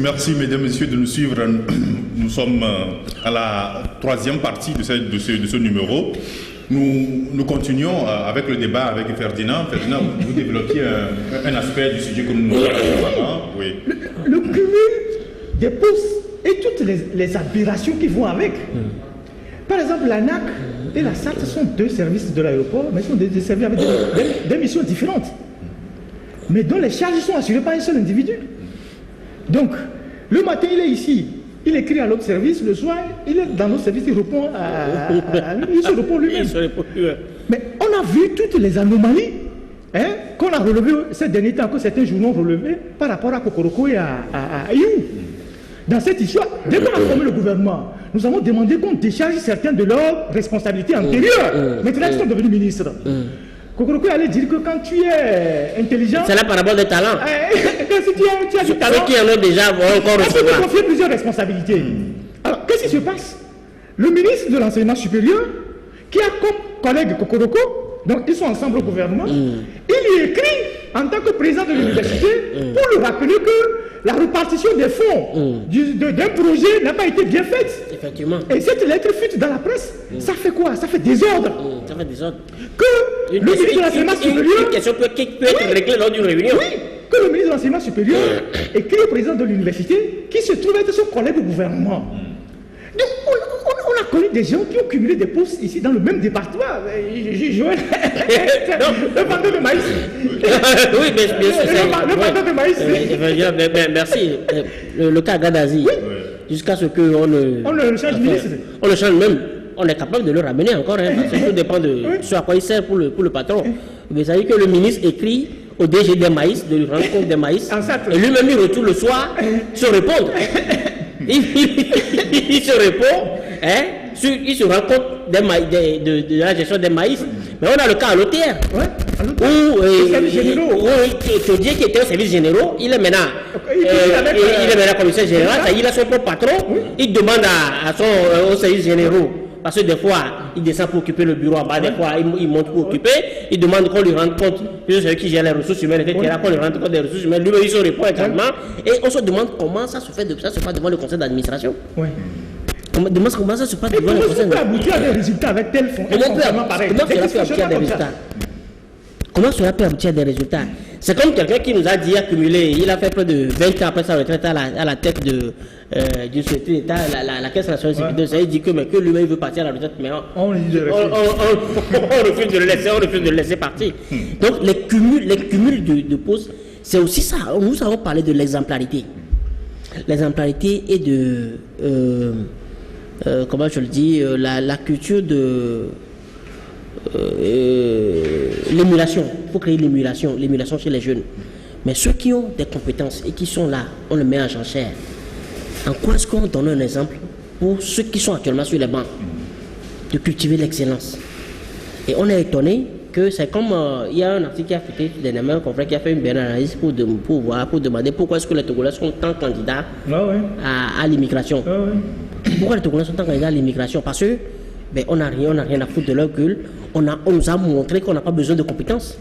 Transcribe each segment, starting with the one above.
Merci, mesdames et messieurs, de nous suivre. Nous sommes à la troisième partie de ce numéro. Nous continuons avec le débat avec Ferdinand. Ferdinand, vous développiez un aspect du sujet que nous avons. Oui. Le cumul des postes et toutes les aberrations qui vont avec. Par exemple, l'ANAC et la SAT sont deux services de l'aéroport, mais sont des services avec des missions différentes, mais dont les charges sont assurées par un seul individu. Donc, le matin, il est ici, il écrit à l'autre service, le soir, il est dans notre service, il répond il se répond lui-même. Mais on a vu toutes les anomalies qu'on a relevées ces derniers temps, que certains journaux ont relevées par rapport à Kokoroko et à You. Dans cette histoire, dès qu'on a formé le gouvernement, nous avons demandé qu'on décharge certains de leurs responsabilités antérieures. Maintenant, ils sont devenus ministres. Kokoroko allait dire que quand tu es intelligent... C'est la parabole des talents. Si tu as du talent... Ceux qui en ont déjà vont encore recevoir. On peut confier plusieurs responsabilités. Alors, qu'est-ce qui se passe? Le ministre de l'enseignement supérieur, qui a comme collègue Kokoroko, donc ils sont ensemble au gouvernement, il y écrit en tant que président de l'université pour lui rappeler que la répartition des fonds d'un projet n'a pas été bien faite. Effectivement. Et cette lettre fuite dans la presse. Ça fait quoi? Ça fait désordre. Ça fait désordre. Que le ministre de l'enseignement supérieur... Une question qui peut être réglée lors d'une réunion. Oui, que le ministre de l'enseignement supérieur écrit au président de l'université qui se trouve être son collègue au gouvernement. Donc, on a connu des gens qui ont cumulé des postes ici dans le même département. J'ai joué le vendeur de maïs. Oui, mais bien sûr. Le vendeur de maïs. Merci. Le cas Gadazi, jusqu'à ce qu'on le change ministre. On le change même. On est capable de le ramener encore. Parce que tout dépend de ce à quoi il sert pour le patron. Mais ça veut dire que le ministre écrit au DG des maïs, de lui rendre compte des maïs. Et lui-même, il retourne le soir se répondre. Il se répond, il se rend compte de la gestion des maïs. Mais on a le cas à l'OTR, où Todier, qui était au service généraux, il est maintenant commissaire général, il a son propre patron, il demande aux services généraux, parce que des fois, il descend pour occuper le bureau en bas, des fois, il monte pour occuper, il demande qu'on lui rende compte, celui qui gère les ressources humaines, etc., qu'on lui rende compte des ressources humaines, lui-même, il se répond également, et on se demande comment ça se fait, ça se passe devant le conseil d'administration. On demande comment ça se passe devant le conseil d'administration. Comment on peut aboutir à des résultats avec tel fonds? Comment cela peut aboutir à des résultats? C'est comme quelqu'un qui nous a dit accumuler, il a fait près de 20 ans après sa retraite à la tête du secrétaire d'État, la Caisse nationale de sécurité sociale. Il dit que lui-même il veut partir à la retraite, mais on refuse de le laisser partir. Donc les cumuls de postes, c'est aussi ça. Nous avons parlé de l'exemplarité. L'exemplarité et de, comment je le dis, la culture de... l'émulation, il faut créer l'émulation chez les jeunes. Mais ceux qui ont des compétences et qui sont là, on le met en jachère. En quoi est-ce qu'on donne un exemple pour ceux qui sont actuellement sur les bancs de cultiver l'excellence? Et on est étonné que c'est comme il y a un article qui a fait dernièrement, un confrère qui a fait une belle analyse pour demander pourquoi est-ce que les Togolais sont tant candidats à l'immigration. Pourquoi les Togolais sont tant candidats à l'immigration? Parce que on n'a rien à foutre de leur gueule. On nous a montré qu'on n'a pas besoin de compétences.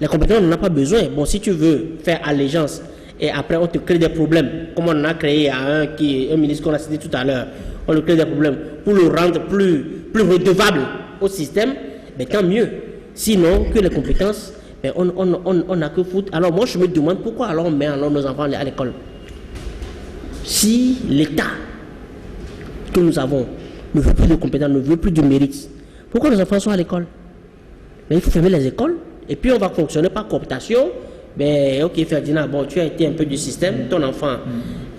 Les compétences, on n'en a pas besoin. Bon, si tu veux faire allégeance et après on te crée des problèmes, comme on en a créé à un ministre qu'on a cité tout à l'heure, on lui crée des problèmes pour le rendre plus redevable au système, mais tant mieux. Sinon, que les compétences, on n'a que foutre. Alors moi, je me demande pourquoi alors on met alors nos enfants à l'école. Si l'État que nous avons ne veut plus de compétences, ne veut plus de mérite, pourquoi nos enfants sont à l'école? Mais il faut fermer les écoles et puis on va fonctionner par cooptation. Mais ok Ferdinand, bon, tu as été un peu du système, ton enfant,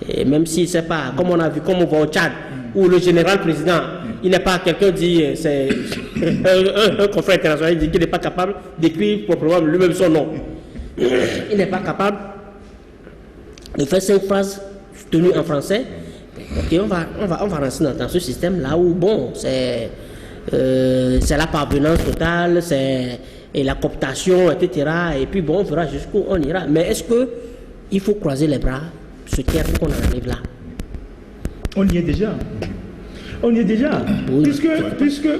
et même si c'est pas, comme on a vu, comme on voit au Tchad, où le général président, il n'est pas, quelqu'un dit, c'est un confrère international, il dit qu'il n'est pas capable d'écrire proprement lui-même son nom. Il n'est pas capable de faire 5 phrases tenues en français. Ok, on va rentrer dans ce système là où bon, c'est la parvenance totale, c'est la cooptation, etc. Et puis bon, on verra jusqu'où on ira. Mais est-ce qu'il faut croiser les bras, ce qui a fait qu'on en arrive là? On y est déjà. Oui.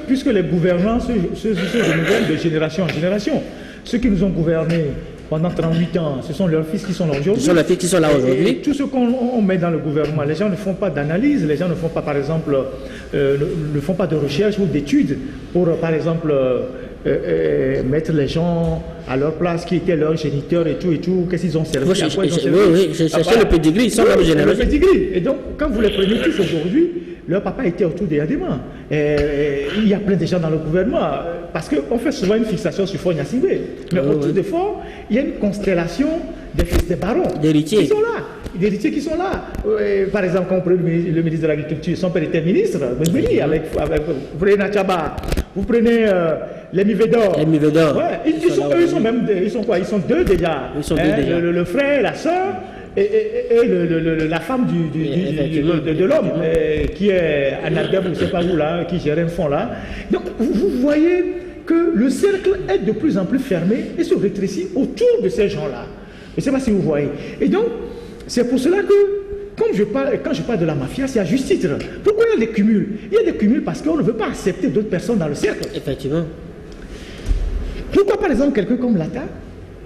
Puisque les gouvernants se renouvellent de génération en génération. Ceux qui nous ont gouvernés pendant 38 ans. Ce sont leurs fils qui sont là aujourd'hui. Ce sont leurs fils qui sont là aujourd'hui. Et tout ce qu'on met dans le gouvernement, les gens ne font pas d'analyse, les gens ne font pas, par exemple, ne font pas de recherche ou d'études pour, par exemple, mettre les gens à leur place, qui étaient leurs géniteurs et tout, qu'est-ce qu'ils ont servi, à quoi ils ont servi. Oui, c'est le pedigree, ils sont là au général. Le pedigree. Et donc, quand vous les prenez tous aujourd'hui, leur papa était autour des Yadema. Il y a plein de gens dans le gouvernement, parce qu'on fait souvent une fixation sur Faure Gnassingbé. Mais autour de Faure, il y a une constellation des fils des barons. D'héritiers. Qui sont là. D'héritiers qui sont là. Par exemple, quand vous prenez le ministre de l'Agriculture, son père était ministre, vous prenez Nachaba, vous prenez les Mivédor. Les Mivédor. Ouais, ils sont deux déjà. Ils sont deux déjà. Le frère, la soeur. Et la femme de l'homme, qui est Anadem, je ne sais pas où là, qui gère un fonds là. Donc vous voyez que le cercle est de plus en plus fermé et se rétrécit autour de ces gens-là. Je ne sais pas si vous voyez. Et donc, c'est pour cela que, quand je parle de la mafia, c'est à juste titre. Pourquoi il y a des cumuls? Il y a des cumuls parce qu'on ne veut pas accepter d'autres personnes dans le cercle. Effectivement. Pourquoi, par exemple, quelqu'un comme Lata,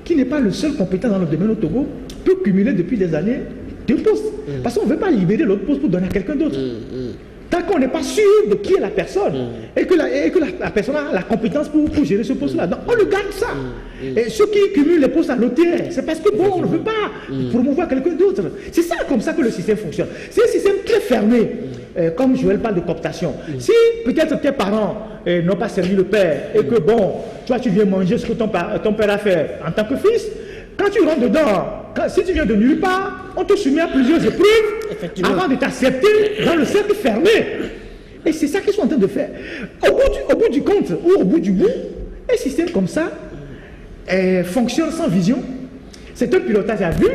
qui n'est pas le seul compétent dans le domaine au Togo, peut cumuler depuis des années 2 postes. Parce qu'on ne veut pas libérer l'autre poste pour donner à quelqu'un d'autre. Tant qu'on n'est pas sûr de qui est la personne et que la personne a la compétence pour gérer ce poste-là. Donc on le garde ça. Et ceux qui cumulent les postes à l'OTR, c'est parce que bon, on ne veut pas promouvoir quelqu'un d'autre. C'est ça comme ça que le système fonctionne. C'est un système très fermé. Comme Joël parle de cooptation. Si peut-être tes parents n'ont pas servi le père et que bon, toi tu viens manger ce que ton père a fait en tant que fils, quand tu rentres dedans, si tu viens de nulle part, on te soumet à plusieurs épreuves avant de t'accepter dans le cercle fermé. Et c'est ça qu'ils sont en train de faire. Au bout du compte, ou au bout du bout, un système comme ça fonctionne sans vision. C'est un pilotage à vue.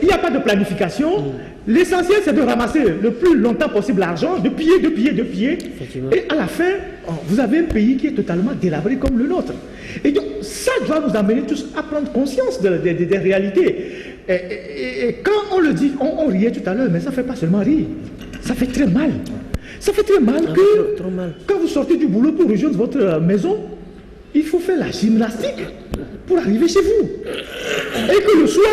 Il n'y a pas de planification. L'essentiel, c'est de ramasser le plus longtemps possible l'argent, de piller. Et à la fin, vous avez un pays qui est totalement délabré comme le nôtre. Et donc, ça doit nous amener tous à prendre conscience des réalités. Et quand on le dit, on riait tout à l'heure, mais ça ne fait pas seulement rire. Ça fait très mal. Ça fait très mal que trop mal. Quand vous sortez du boulot pour rejoindre votre maison, il faut faire la gymnastique pour arriver chez vous. Et que le soir,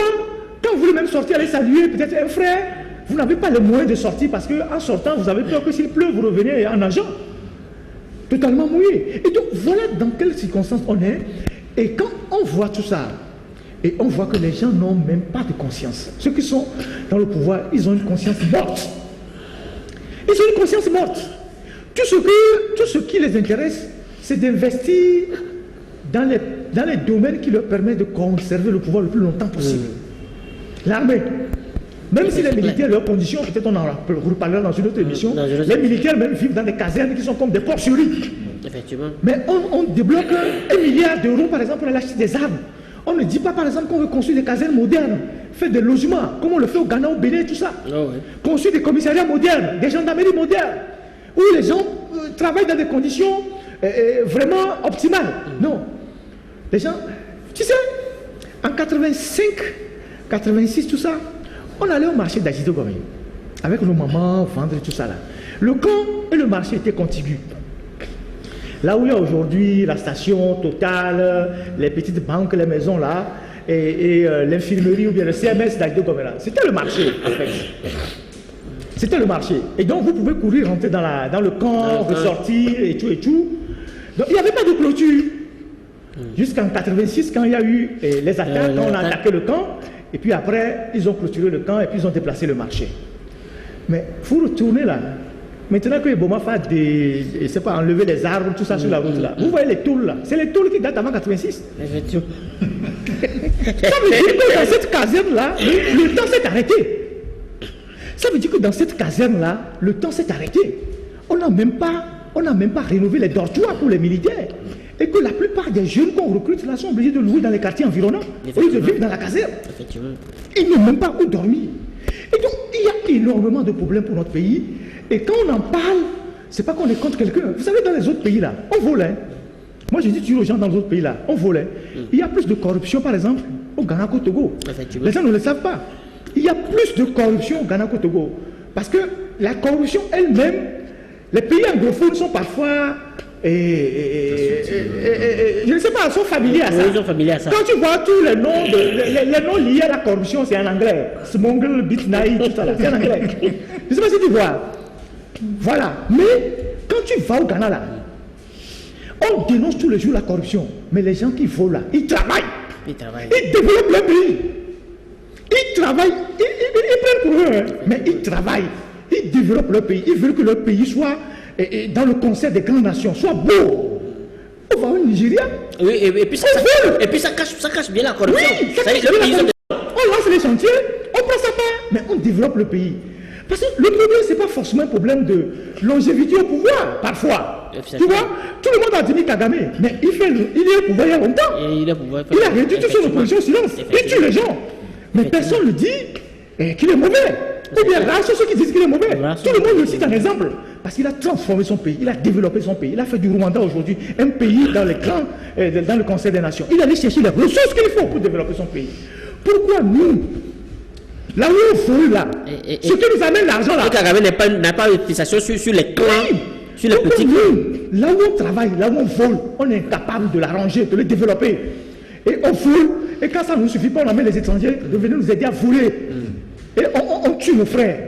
quand vous voulez même sortir, aller saluer peut-être un frère, vous n'avez pas le moyen de sortir parce qu'en sortant, vous avez peur que s'il pleut, vous revenez en nageant. Totalement mouillé. Et donc, voilà dans quelles circonstances on est. Et quand on voit tout ça, et on voit que les gens n'ont même pas de conscience. Ceux qui sont dans le pouvoir, ils ont une conscience morte. Ils ont une conscience morte. Tout ce qui les intéresse, c'est d'investir dans les domaines qui leur permettent de conserver le pouvoir le plus longtemps possible. L'armée. Même si les militaires, leurs conditions, peut-être on en reparlera dans une autre émission, les militaires même vivent dans des casernes qui sont comme des porcheries. Effectivement. Mais on débloque 1 milliard d'euros, par exemple, pour acheter des armes. On ne dit pas, par exemple, qu'on veut construire des casernes modernes, faire des logements, comme on le fait au Ghana, au Bénin, tout ça. Construire des commissariats modernes, des gendarmeries modernes, où les gens travaillent dans des conditions vraiment optimales. Non. Les gens, tu sais, en 85, 86, tout ça, on allait au marché d'Agido Gomé, avec nos mamans, vendre tout ça là. Le camp et le marché étaient contigus. Là où il y a aujourd'hui la station Total, les petites banques, les maisons là, et l'infirmerie ou bien le CMS d'Agido Gomé là, c'était le marché en fait. C'était le marché. Et donc vous pouvez courir, rentrer dans le camp, ressortir et tout et tout. Donc il n'y avait pas de clôture. Jusqu'en 86, quand il y a eu les attaques, quand on a attaqué le camp, et puis après, ils ont clôturé le camp et puis ils ont déplacé le marché. Mais il faut retourner là. Maintenant que Boma fait enlever les arbres, tout ça sur la route là. Vous voyez les tôles là. C'est les tôles qui datent avant 86. Effectivement. Ça veut dire que dans cette caserne là, le temps s'est arrêté. Ça veut dire que dans cette caserne là, le temps s'est arrêté. On n'a même pas rénové les dortoirs pour les militaires. Et que la plupart des jeunes qu'on recrute là sont obligés de louer dans les quartiers environnants au lieu de vivre dans la caserne. Ils n'ont même pas où dormir. Et donc, il y a énormément de problèmes pour notre pays. Et quand on en parle, c'est pas qu'on est contre quelqu'un. Vous savez, dans les autres pays là, on volait. Moi, je dis toujours aux gens dans les autres pays là, on volait. Il y a plus de corruption, par exemple, au Ghana qu'au Togo. Les gens ne le savent pas. Il y a plus de corruption au Ghana qu'au Togo. Parce que la corruption elle-même, les pays anglophones sont parfois je ne sais pas, sont familiers à ça. Oui, ils sont familiers à ça. Quand tu vois tous les noms, les noms liés à la corruption, c'est en anglais. Smoggle, Bitnai, tout ça là, c'est en anglais. Je ne sais pas si tu vois. Voilà. Mais quand tu vas au Ghana là, on dénonce tous les jours la corruption. Mais les gens qui volent là, ils travaillent. Ils développent leur pays. Ils travaillent. Ils prennent pour eux, hein. Mais ils travaillent. Ils développent leur pays. Ils veulent que leur pays soit dans le concert des grandes nations, soit beau. On va au Nigeria. Oui, et puis ça cache bien la corruption. Oui, ça cache bien la corruption. On lance les chantiers, on prend sa part, mais on développe le pays. Parce que le problème, ce n'est pas forcément un problème de longévité au pouvoir, parfois. Tu vois, tout le monde a dit Kagame, mais il est au pouvoir il y a longtemps. Il a réduit toute son opposition au silence. Il tue les gens. Mais personne ne dit qu'il est mauvais. Ou bien rares sont ceux qui disent qu'il est mauvais. Tout le monde le cite en exemple. Parce qu'il a transformé son pays, il a développé son pays. Il a fait du Rwanda aujourd'hui un pays dans le Conseil des Nations. Il allait chercher les ressources qu'il faut pour développer son pays. Pourquoi nous, là où on fout là, ce qui nous amène l'argent là. Kagame n'a pas de fixation sur les clans, sur les petits clans. Là où on travaille, là où on vole, on est incapable de l'arranger, de le développer. Et on foule, et quand ça ne nous suffit pas, on amène les étrangers de venir nous aider à voler. Et on tue nos frères.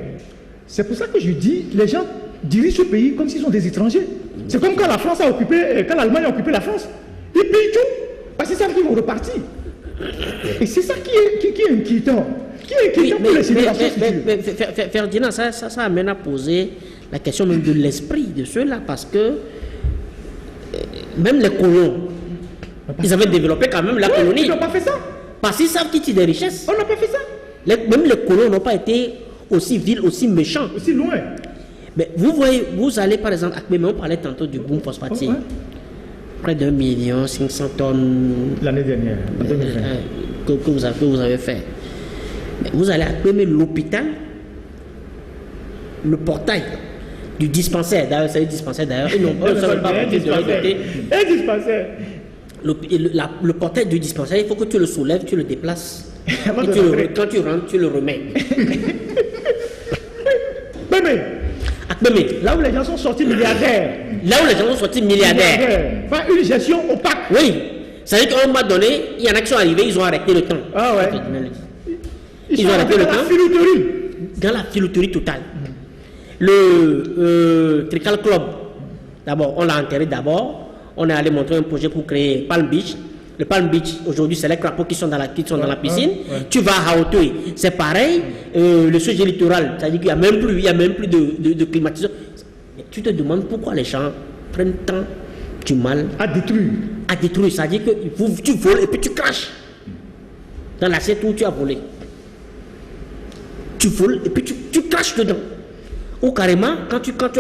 C'est pour ça que je dis, les gens dirigent ce pays comme s'ils sont des étrangers. C'est comme quand la France a occupé, quand l'Allemagne a occupé la France. Ils pillent tout, parce qu'ils savent qu'ils vont repartir. Et c'est ça qui est inquiétant. Qui est inquiétant pour les générations futures. Ferdinand, ça amène à poser la question même de l'esprit de ceux-là, parce que même les colons, ils avaient développé quand même la colonie. Ils n'ont pas fait ça. Parce qu'ils savent qu'ils tirent des richesses. On n'a pas fait ça. Même les colons n'ont pas été aussi vils, aussi méchants. Aussi loin. Mais vous voyez, vous allez par exemple, on parlait tantôt du boom phosphatique. Près d'1,5 million de tonnes l'année dernière, en 2020. Que vous avez fait. Mais vous allez accueillir l'hôpital, le portail du dispensaire. D'ailleurs, c'est le dispensaire d'ailleurs. Ils n'ont pas un dispensaire. Le portail du dispensaire, il faut que tu le soulèves, tu le déplaces. Quand tu rentres, tu le remets. Mais là où les gens sont sortis milliardaires. Enfin, une gestion opaque. Oui. C'est-à-dire qu'à un moment donné, il y en a qui sont arrivés, ils ont arrêté le temps. Ah ouais. Ils ont arrêté le temps. Dans la filouterie. Dans la filouterie totale. Le Trical Club, d'abord, on l'a enterré d'abord. On est allé montrer un projet pour créer Palm Beach. Le Palm Beach, aujourd'hui, c'est les crapauds qui sont dans la piscine. Tu vas à Hauteuil, c'est pareil. Le sujet littoral, c'est-à-dire qu'il n'y a même plus de climatisation. Tu te demandes pourquoi les gens prennent tant du mal à détruire. C'est-à-dire que tu voles et puis tu craches dans l'assiette où tu as volé. Tu voles et puis tu craches dedans. Ou carrément, quand tu viens,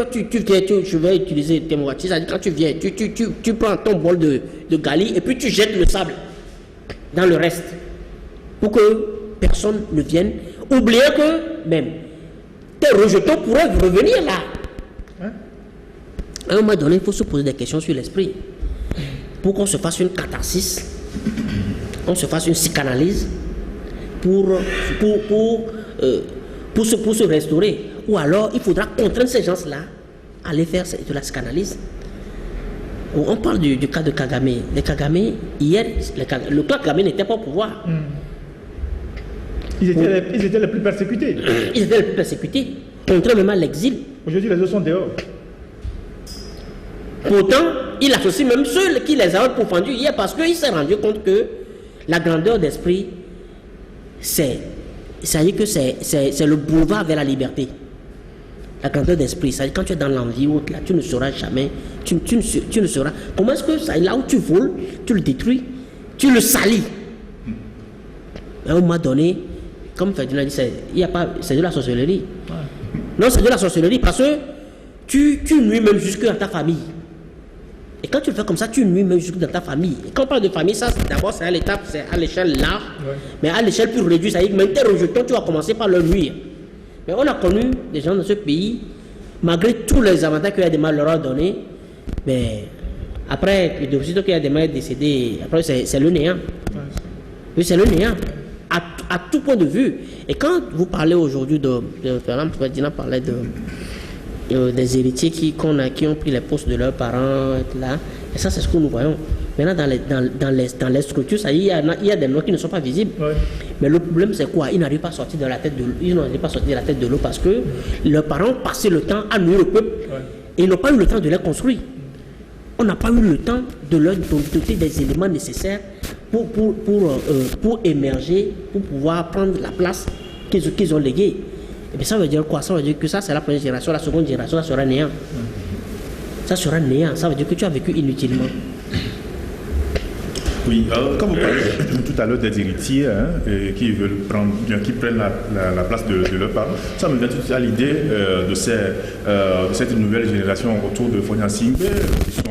je vais utiliser tes mots, c'est-à-dire quand tu viens, tu prends ton bol de gali et puis tu jettes le sable dans le reste pour que personne ne vienne. Oubliez que même tes rejetons pourraient revenir là. À un moment donné, il faut se poser des questions sur l'esprit pour qu'on se fasse une catharsis, qu'on se fasse une psychanalyse pour se restaurer. Ou alors, il faudra contraindre ces gens-là à aller faire de la psychanalyse. On parle du cas de Kagame. Les Kagame, hier, le clan Kagame n'était pas au pouvoir. Ils étaient les plus persécutés. Contrairement à l'exil. Aujourd'hui, les autres sont dehors. Pourtant, il associe même ceux qui les ont pourfendus hier parce qu'il s'est rendu compte que la grandeur d'esprit, c'est-à-dire que c'est le boulevard vers la liberté. La grandeur d'esprit, c'est-à-dire quand tu es dans l'envie ou là, tu ne sauras jamais, tu ne sauras. Comment est-ce que ça, là où tu voles, tu le détruis, tu le salis. À un moment donné, comme Ferdinand dit, c'est de la sorcellerie. Non, c'est de la sorcellerie parce que tu nuis même jusque dans ta famille. Et quand tu le fais comme ça, tu nuis même jusque dans ta famille. Et quand on parle de famille, ça d'abord c'est à l'étape, c'est à l'échelle large, mais à l'échelle plus réduite, c'est-à-dire que même tes rejetons, tu vas commencer par leur nuire. Mais on a connu des gens dans ce pays, malgré tous les avantages que Yadema leur a donnés, mais après, aussitôt que Yadema est décédé, après c'est le néant. Oui, c'est le néant, à tout point de vue. Et quand vous parlez aujourd'hui Ferdinand parlait des héritiers qui ont pris les postes de leurs parents, là. Et ça, c'est ce que nous voyons. Maintenant, dans les structures, il y a des noms qui ne sont pas visibles. Ouais. Mais le problème, c'est quoi? Ils n'arrivent pas à sortir de la tête de l'eau parce que leurs parents passaient le temps à nuire au peuple et ils n'ont pas eu le temps de les construire. On n'a pas eu le temps de leur doter des éléments nécessaires pour émerger, pour pouvoir prendre la place qu'ils ont léguée. Et bien ça veut dire quoi? Ça veut dire que ça, c'est la première génération, la seconde génération, ça sera néant. Ça sera néant, ça veut dire que tu as vécu inutilement. Oui, quand vous parlez tout à l'heure des héritiers qui prennent la place de leurs parents, ça me vient tout à l'idée de cette nouvelle génération autour de Fonia Singbe qui sont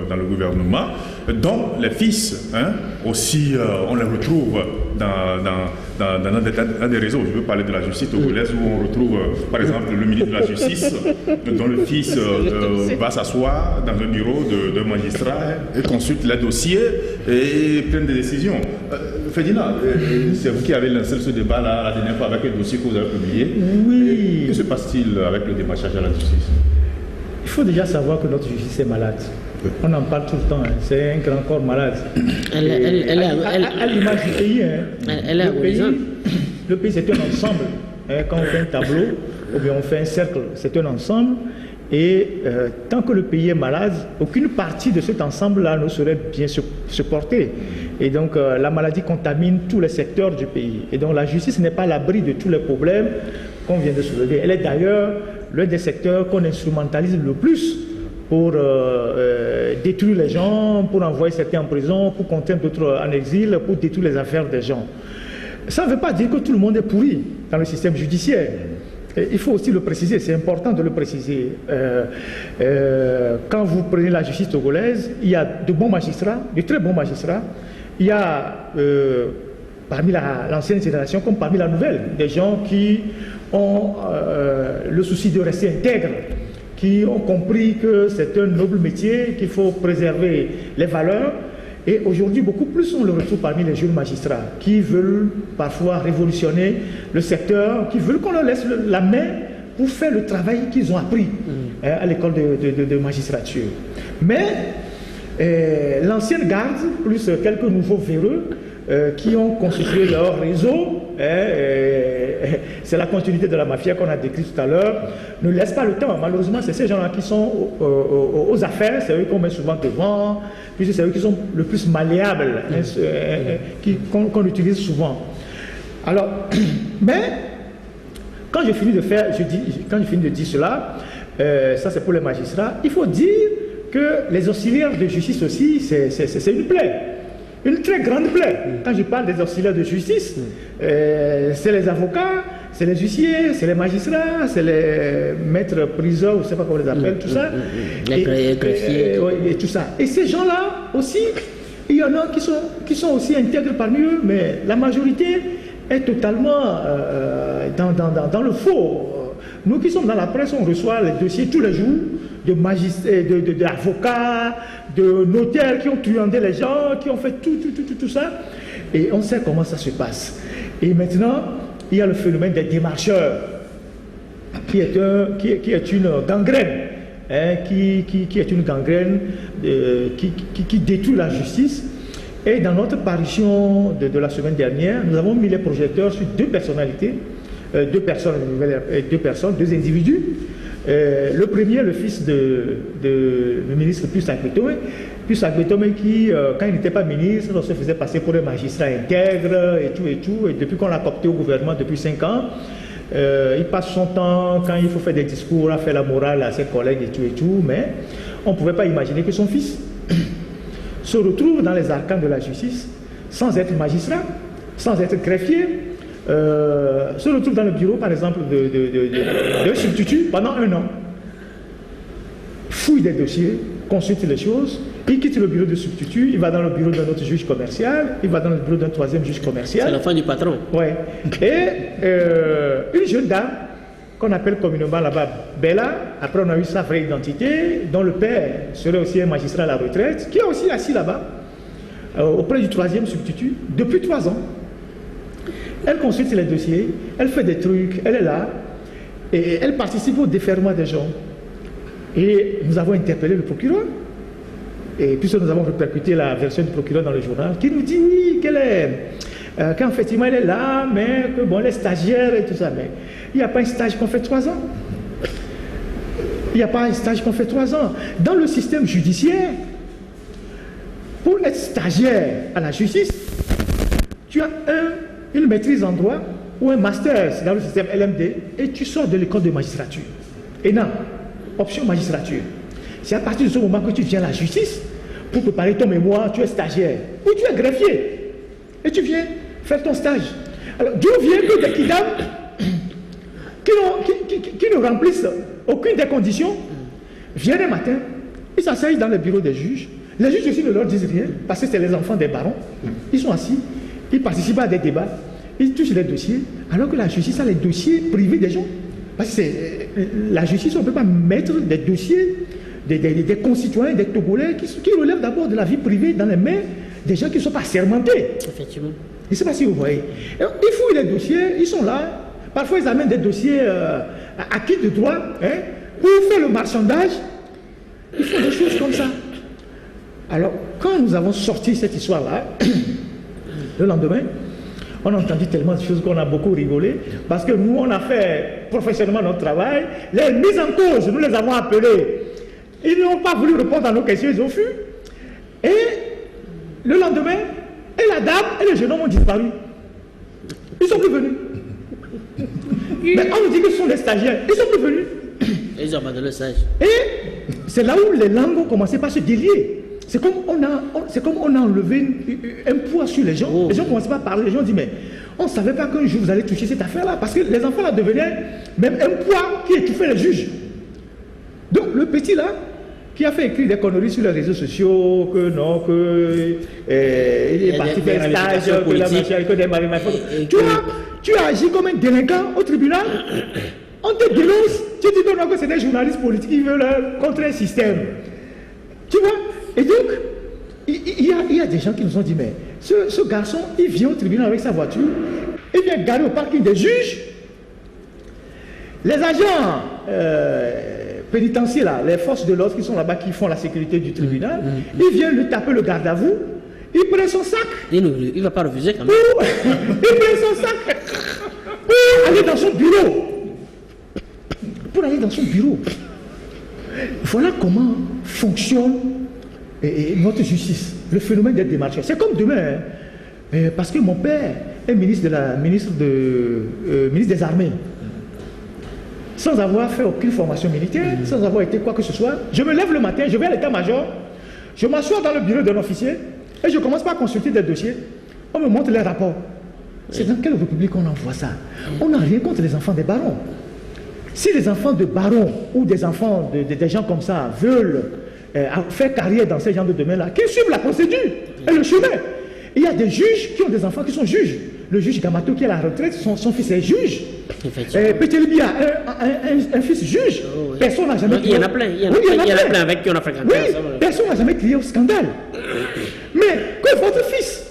dans le gouvernement, dont les fils aussi, on les retrouve dans un des réseaux. Je veux parler de la justice togolaise où on retrouve par exemple le ministre de la Justice dont le fils va s'asseoir dans un bureau de magistrat et consulte les dossiers et prendre des décisions. Ferdinand, c'est vous qui avez lancé ce débat là la dernière fois avec les dossiers que vous avez publiés. Oui. Que se passe-t-il avec le démarchage à la justice? Il faut déjà savoir que notre justice est malade. On en parle tout le temps, c'est un grand corps malade. À l'image du pays, le pays c'est un ensemble. Quand on fait un tableau, ou bien on fait un cercle, c'est un ensemble. Et tant que le pays est malade, aucune partie de cet ensemble-là ne serait bien supportée. Et donc la maladie contamine tous les secteurs du pays. Et donc la justice n'est pas à l'abri de tous les problèmes qu'on vient de soulever. Elle est d'ailleurs l'un des secteurs qu'on instrumentalise le plus pour détruire les gens, pour envoyer certains en prison, pour contraindre d'autres en exil, pour détruire les affaires des gens. Ça ne veut pas dire que tout le monde est pourri dans le système judiciaire. Il faut aussi le préciser, c'est important de le préciser. Quand vous prenez la justice togolaise, il y a de bons magistrats, de très bons magistrats. Il y a parmi l'ancienne génération comme parmi la nouvelle, des gens qui ont le souci de rester intègres, qui ont compris que c'est un noble métier, qu'il faut préserver les valeurs. Et aujourd'hui, beaucoup plus on le retrouve parmi les jeunes magistrats qui veulent parfois révolutionner le secteur, qui veulent qu'on leur laisse la main pour faire le travail qu'ils ont appris à l'école de magistrature. Mais l'ancienne garde, plus quelques nouveaux véreux qui ont constitué leur réseau, c'est la continuité de la mafia qu'on a décrite tout à l'heure, ne laisse pas le temps. Malheureusement, c'est ces gens-là qui sont aux affaires, c'est eux qu'on met souvent devant, puis c'est eux qui sont le plus malléables, qu'on utilise souvent. Alors, mais quand je finis de dire cela, ça c'est pour les magistrats, il faut dire que les auxiliaires de justice aussi, c'est une plaie. Une très grande plaie. Quand je parle des auxiliaires de justice, c'est les avocats, c'est les huissiers, c'est les magistrats, c'est les maîtres priseurs, je ne sais pas comment on les appelle, tout ça. Et tout ça. Et ces gens-là aussi, il y en a qui sont aussi intègres parmi eux, mais la majorité est totalement dans le faux. Nous qui sommes dans la presse, on reçoit les dossiers tous les jours d'avocats, de notaires qui ont truandé les gens, qui ont fait tout ça. Et on sait comment ça se passe. Et maintenant, il y a le phénomène des démarcheurs, qui est une gangrène, qui est une gangrène qui détruit la justice. Et dans notre parution de la semaine dernière, nous avons mis les projecteurs sur deux personnalités, deux individus. Le premier, le fils du ministre Pius Agbetome qui, quand il n'était pas ministre, on se faisait passer pour un magistrat intègre et tout. Et depuis qu'on l'a coopté au gouvernement depuis 5 ans, il passe son temps, quand il faut faire des discours, à faire la morale à ses collègues et tout. Mais on ne pouvait pas imaginer que son fils se retrouve dans les arcanes de la justice sans être magistrat, sans être greffier. Se retrouve dans le bureau, par exemple, d'un substitut pendant 1 an. Fouille des dossiers, consulte les choses, il quitte le bureau de substitut, il va dans le bureau d'un autre juge commercial, il va dans le bureau d'un troisième juge commercial. C'est la fin du patron. Ouais. Et une jeune dame, qu'on appelle communément là-bas Bella, après on a eu sa vraie identité, dont le père serait aussi un magistrat à la retraite, qui est aussi assis là-bas, auprès du troisième substitut, depuis 3 ans. Elle consulte les dossiers, elle fait des trucs, elle est là, et elle participe au déferrement des gens. Et nous avons interpellé le procureur. Et puisque nous avons répercuté la version du procureur dans le journal, qui nous dit oui, qu'en fait, il est là, mais que bon, les stagiaires et tout ça. Mais il n'y a pas un stage qu'on fait 3 ans. Il n'y a pas un stage qu'on fait 3 ans. Dans le système judiciaire, pour être stagiaire à la justice, tu as une maîtrise en droit ou un master dans le système LMD et tu sors de l'école de magistrature. Et non, option magistrature. C'est à partir de ce moment que tu viens à la justice pour préparer ton mémoire, tu es stagiaire ou tu es greffier et tu viens faire ton stage. Alors, d'où vient que des kidnappeurs qui ne remplissent aucune des conditions viennent le matin, ils s'asseyent dans le bureau des juges. Les juges aussi ne leur disent rien parce que c'est les enfants des barons. Ils sont assis, ils participent à des débats, ils touchent les dossiers, alors que la justice a les dossiers privés des gens. Parce que la justice, on ne peut pas mettre des dossiers des concitoyens, des Togolais qui relèvent d'abord de la vie privée dans les mains des gens qui ne sont pas sermentés. Effectivement. Je ne sais pas si vous voyez. Alors, ils fouillent les dossiers, ils sont là. Parfois, ils amènent des dossiers acquis de droit pour faire le marchandage. Ils font des choses comme ça. Alors, quand nous avons sorti cette histoire-là, le lendemain, on a entendu tellement de choses qu'on a beaucoup rigolé, parce que nous, on a fait professionnellement notre travail. Les mises en cause, nous les avons appelés. Ils n'ont pas voulu répondre à nos questions, ils ont fui. Et le lendemain, et la dame et le jeune homme ont disparu. Ils ne sont plus venus. Mais on nous dit que ce sont des stagiaires. Ils ne sont plus venus. Ils ont abandonné le stage. Et c'est là où les langues ont commencé par se délier. C'est comme on a enlevé un poids sur les gens. Oh. Les gens commençaient pas à parler. Les gens disent, mais on ne savait pas qu'un jour vous allez toucher cette affaire-là. Parce que les enfants là devenaient même un poids qui étouffait les juges. Donc le petit là, qui a fait écrire des conneries sur les réseaux sociaux, que non, que il est parti faire un stage, que la machine, que des maris. Tu as agi comme un délinquant au tribunal, on te dénonce, tu dis non, que c'est des journalistes politiques qui veulent contrer un système. Tu vois? Et donc, il y a des gens qui nous ont dit, mais ce garçon, il vient au tribunal avec sa voiture, il vient garer au parking des juges. Les agents pénitentiaires, là, les forces de l'ordre qui sont là-bas, qui font la sécurité du tribunal, ils viennent lui taper le garde à vous, il prend son sac. Il ne va pas refuser quand même. Il prend son sac pour aller dans son bureau. Pour aller dans son bureau. Voilà comment fonctionne notre justice, le phénomène des démarcheurs. C'est comme demain, parce que mon père est ministre des Armées. Sans avoir fait aucune formation militaire, sans avoir été quoi que ce soit, je me lève le matin, je vais à l'état-major, je m'assois dans le bureau d'un officier et je commence par consulter des dossiers. On me montre les rapports. C'est dans quelle république on envoie ça? On n'a rien contre les enfants des barons. Si les enfants de barons ou des enfants des gens comme ça veulent faire carrière dans ces genres de domaines-là, qu'ils suivent la procédure et le chemin. Il y a des juges qui ont des enfants qui sont juges. Le juge Gamato qui est à la retraite, son fils est juge. Petelibi a un fils juge. Oh, oui. Personne n'a jamais crié. Il y en a plein. Il y en a plein avec qui on a fréquenté. Oui, personne n'a jamais crié au scandale. Mais que votre fils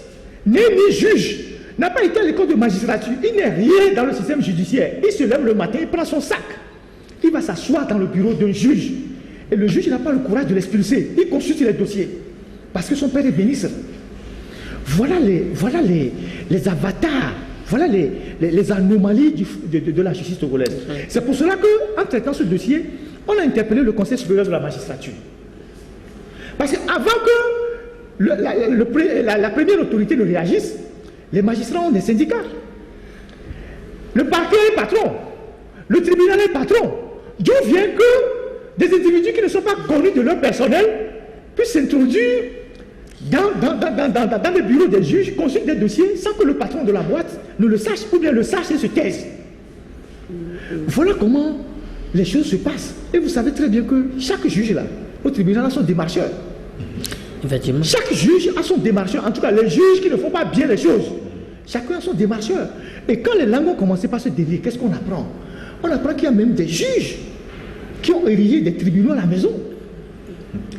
n'est ni juge, n'a pas été à l'école de magistrature, il n'est rien dans le système judiciaire. Il se lève le matin, il prend son sac. Il va s'asseoir dans le bureau d'un juge. Et le juge n'a pas le courage de l'expulser. Il consulte les dossiers. Parce que son père est ministre. Voilà les avatars, voilà les anomalies de la justice togolaise. C'est pour cela qu'en traitant ce dossier, on a interpellé le Conseil supérieur de la magistrature. Parce qu'avant que la première autorité ne réagisse, les magistrats ont des syndicats. Le parquet est patron, le tribunal est patron. D'où vient que des individus qui ne sont pas connus de leur personnel puissent s'introduire dans le bureau des juges, consultent des dossiers sans que le patron de la boîte ne le sache, ou bien le sache et se taise. Voilà comment les choses se passent. Et vous savez très bien que chaque juge là, au tribunal, a son démarcheur. Effectivement. Chaque juge a son démarcheur. En tout cas, les juges qui ne font pas bien les choses, chacun a son démarcheur. Et quand les langues ont commencé par se délier, qu'est-ce qu'on apprend? On apprend qu'il y a même des juges qui ont érigé des tribunaux à la maison,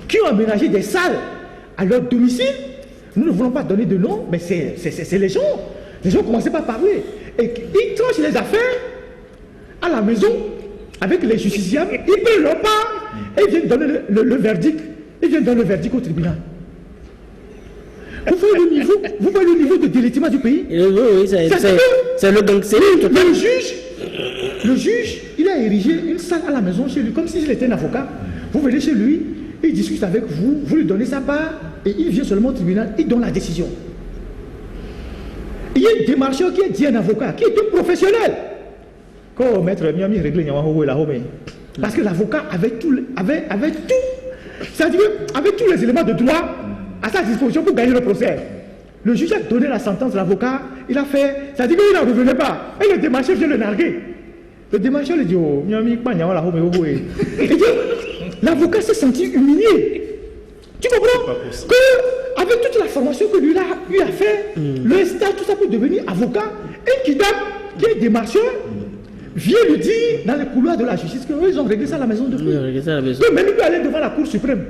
qui ont aménagé des salles à leur domicile. Nous ne voulons pas donner de nom, mais c'est les gens. Les gens commençaient par parler. Et ils tranchent les affaires à la maison avec les justiciables, ils prennent leur part et ils viennent donner le verdict. Ils viennent donner le verdict au tribunal. Vous voyez le niveau de délitement du pays? Oui, c'est le gang. Le juge, il a érigé une salle à la maison chez lui, comme s'il était un avocat. Vous venez chez lui, il discute avec vous, vous lui donnez sa part, et il vient seulement au tribunal, il donne la décision. Il y a un démarcheur qui est dit un avocat, qui est un professionnel. Quand maître Miami réglé parce que l'avocat avait tout, c'est-à-dire avec tous les éléments de droit à sa disposition pour gagner le procès. Le juge a donné la sentence, l'avocat, il a fait, c'est-à-dire qu'il n'en revenait pas. Et le démarcheur vient le narguer. Le démarcheur lui dit, oh, Miami, l'avocat s'est senti humilié. Tu comprends? Qu'avec toute la formation que lui a fait, le stage, tout ça pour devenir avocat, et qui est démarcheur, vient lui dire dans les couloirs de la justice qu'ils ont réglé ça à la maison de plus. Que même il peut aller devant la Cour suprême.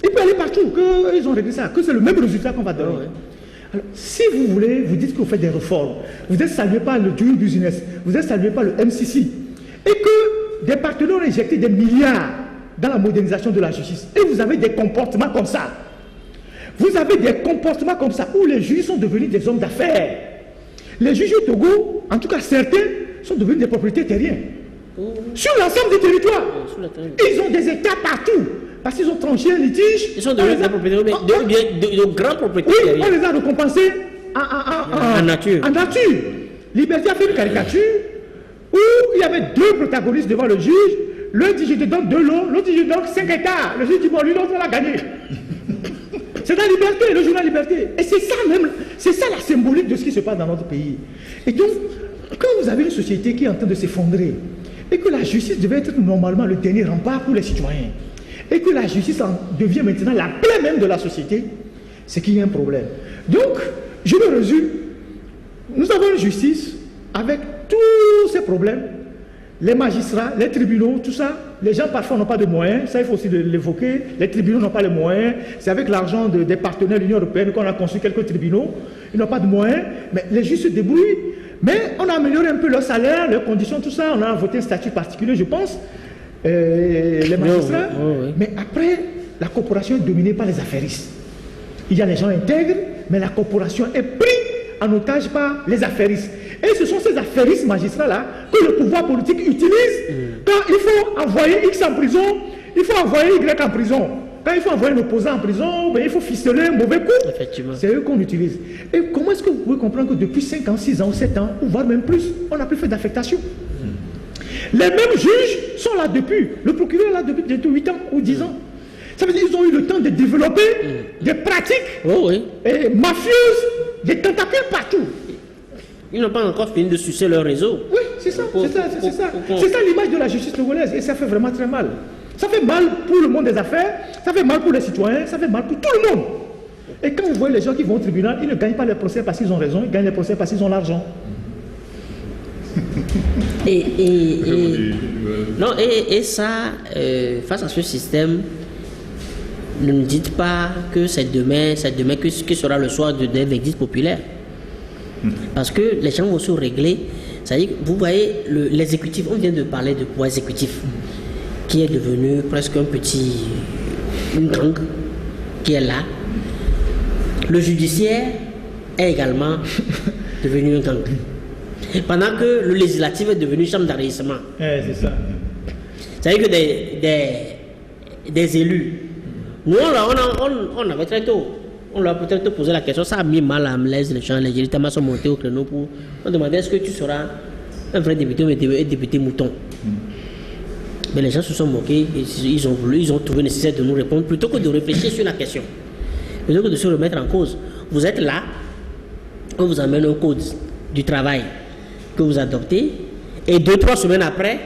Il peut aller partout, qu'ils ont réglé ça, que c'est le même résultat qu'on va donner. Alors, si vous voulez, vous dites que vous faites des réformes, vous êtes salué par le Doing Business, vous êtes salué par le MCC, et que des partenaires ont injecté des milliards dans la modernisation de la justice, et vous avez des comportements comme ça. Vous avez des comportements comme ça, où les juges sont devenus des hommes d'affaires. Les juges au Togo, en tout cas certains, sont devenus des propriétaires terriens. Sur l'ensemble du territoire. Ils ont des états partout. Parce qu'ils ont tranché un litige. Ils sont devenus des propriétaires, mais de grands propriétaires. Oui, on les a récompensés en nature. En nature. Liberté a fait une caricature où il y avait deux protagonistes devant le juge. L'un dit je te donne 2 lots, l'autre dit je te donne 5 hectares. Le juge dit bon, lui l'autre l'a gagné. C'est la liberté, le journal Liberté. Et c'est ça même, c'est ça la symbolique de ce qui se passe dans notre pays. Et donc, quand vous avez une société qui est en train de s'effondrer, et que la justice devait être normalement le dernier rempart pour les citoyens, et que la justice en devient maintenant la plaie même de la société, c'est qu'il y a un problème. Donc, je me résume, nous avons une justice avec tous ces problèmes, les magistrats, les tribunaux, tout ça. Les gens parfois n'ont pas de moyens, ça il faut aussi l'évoquer. Les tribunaux n'ont pas les moyens. C'est avec l'argent des partenaires de l'Union européenne qu'on a construit quelques tribunaux. Ils n'ont pas de moyens, mais les juges se débrouillent. Mais on a amélioré un peu leur salaire, leurs conditions, tout ça. On a voté un statut particulier, je pense, les magistrats. Mais après, la corporation est dominée par les affairistes. Il y a les gens intègres, mais la corporation est prise en otage par les affairistes. Et ce sont ces affairistes magistrats-là que le pouvoir politique utilise quand il faut envoyer X en prison, il faut envoyer Y en prison. Quand il faut envoyer un opposant en prison, ben il faut ficeler un mauvais coup. C'est eux qu'on utilise. Et comment est-ce que vous pouvez comprendre que depuis 5 ans, 6 ans ou 7 ans, ou voire même plus, on n'a plus fait d'affectation? Les mêmes juges sont là depuis. Le procureur est là depuis bientôt 8 ans ou 10 ans. Ça veut dire qu'ils ont eu le temps de développer des pratiques et mafieuses, des tentacules partout. Ils n'ont pas encore fini de sucer leur réseau. Oui, c'est ça, c'est ça. C'est ça l'image de la justice togolaise et ça fait vraiment très mal. Ça fait mal pour le monde des affaires, ça fait mal pour les citoyens, ça fait mal pour tout le monde. Et quand vous voyez les gens qui vont au tribunal, ils ne gagnent pas les procès parce qu'ils ont raison, ils gagnent les procès parce qu'ils ont l'argent. Et ça, face à ce système, ne nous dites pas que c'est demain que sera le soir des verdicts populaires. Parce que les gens vont se régler. C'est-à-dire, vous voyez, l'exécutif, on vient de parler de pouvoir exécutif, qui est devenu presque une gang qui est là. Le judiciaire est également devenu une gang. Pendant que le législatif est devenu chambre d'enregistrement. C'est ça. C'est-à-dire que des élus, nous on avait très tôt. On leur a peut-être posé la question, ça a mis mal à l'aise les gens, les militaires sont montés au créneau pour on demandait est-ce que tu seras un vrai député ou un député mouton. Mais les gens se sont moqués, ils ont trouvé nécessaire de nous répondre plutôt que de réfléchir sur la question, plutôt que de se remettre en cause. Vous êtes là, on vous amène un code du travail que vous adoptez, et 2-3 semaines après,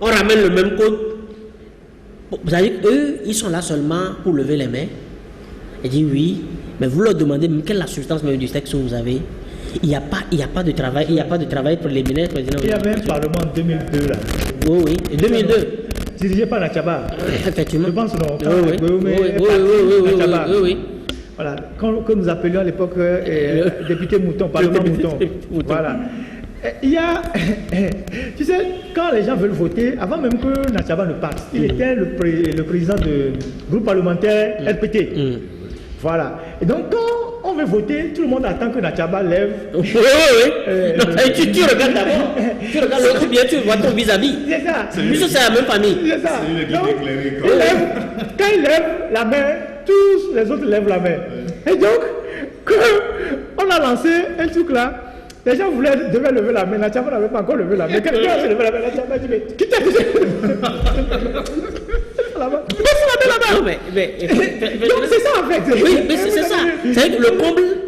on ramène le même code. Vous savez, eux, ils sont là seulement pour lever les mains. Et dit oui, mais vous leur demandez même quelle est la substance même du texte que vous avez. Il n'y a pas de travail, préliminaire. Il y avait un parlement en 2002 là. Oui, 2002. Dirigé par Nachaba. Effectivement. Je pense non. Oui. Voilà, que nous appelions à l'époque député mouton, parlement mouton. Voilà. Il y a, tu sais, quand les gens veulent voter, avant même que Natchaba ne parte, il était le président du groupe parlementaire RPT. Voilà. Et donc, quand on veut voter, tout le monde attend que Natchaba lève. Oui. Tu regardes d'abord. Tu regardes l'autre bien, tu vois ton vis-à-vis. C'est ça. Puisque c'est la même famille. C'est ça. C'est lui qui Donc, éclairé, il lève, quand il lève la main, tous les autres lèvent la main. Et donc, quand on a lancé un truc là, les gens devaient lever la main. Natchaba n'avait pas encore levé la main. Quelqu'un a levé la main. Natchaba dit, mais qui t'a dit là-bas. Non, mais donc c'est ça en fait. Oui, mais c'est ça. C'est que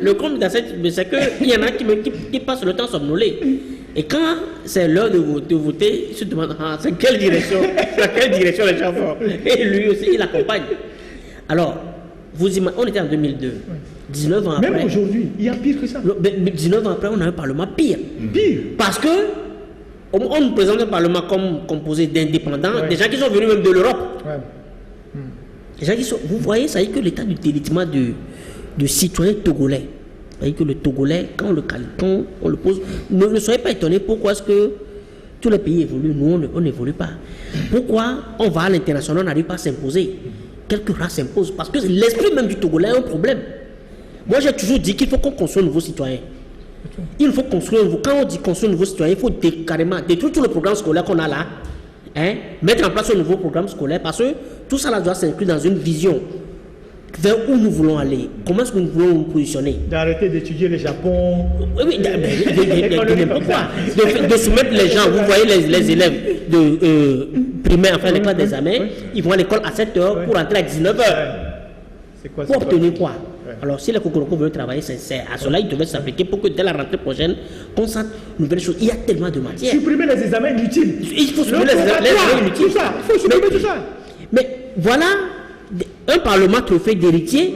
le comble dans cette, c'est qu'il y en a qui passent le temps somnolés. Et quand c'est l'heure de voter, ils se demandent c'est quelle direction, dans quelle direction les gens vont. Et lui aussi, il accompagne. Alors, on était en 2002. 19 ans après. Même aujourd'hui, il y a pire que ça. 19 ans après, on a un parlement pire. Pire. Parce que on nous présente un parlement comme composé d'indépendants, des gens qui sont venus même de l'Europe. Les gens qui sont, vous voyez, ça veut dire que l'état du délitement de citoyens togolais, ça veut dire que le Togolais, quand on le pose, ne soyez pas étonnés pourquoi est-ce que tous les pays évoluent, nous on n'évolue pas. Pourquoi on va à l'international, on n'arrive pas à s'imposer. Quelques races s'imposent, parce que l'esprit même du Togolais a un problème. Moi j'ai toujours dit qu'il faut qu'on construise un nouveau citoyen. Il faut construire un nouveau. Quand on dit construire un nouveau citoyen, il faut carrément détruire tout le programme scolaire qu'on a là. Mettre en place un nouveau programme scolaire, parce que tout ça là doit s'inclure dans une vision vers où nous voulons aller, comment est-ce que nous voulons nous positionner. D'arrêter d'étudier le Japon. Oui, de soumettre les gens, vous voyez les élèves de primaire, enfin les classes d'examen, ils vont à l'école à 7h pour rentrer à 19h. Pour obtenir quoi? Alors si les Kokoroko veulent travailler, c'est à cela ils devaient s'appliquer pour que dès la rentrée prochaine, qu'on sente une nouvelle chose. Il y a tellement de matières. Supprimer les examens inutiles. Il faut supprimer les examens inutiles. Tout ça, il faut supprimer tout ça. Mais voilà un parlement truffé d'héritiers.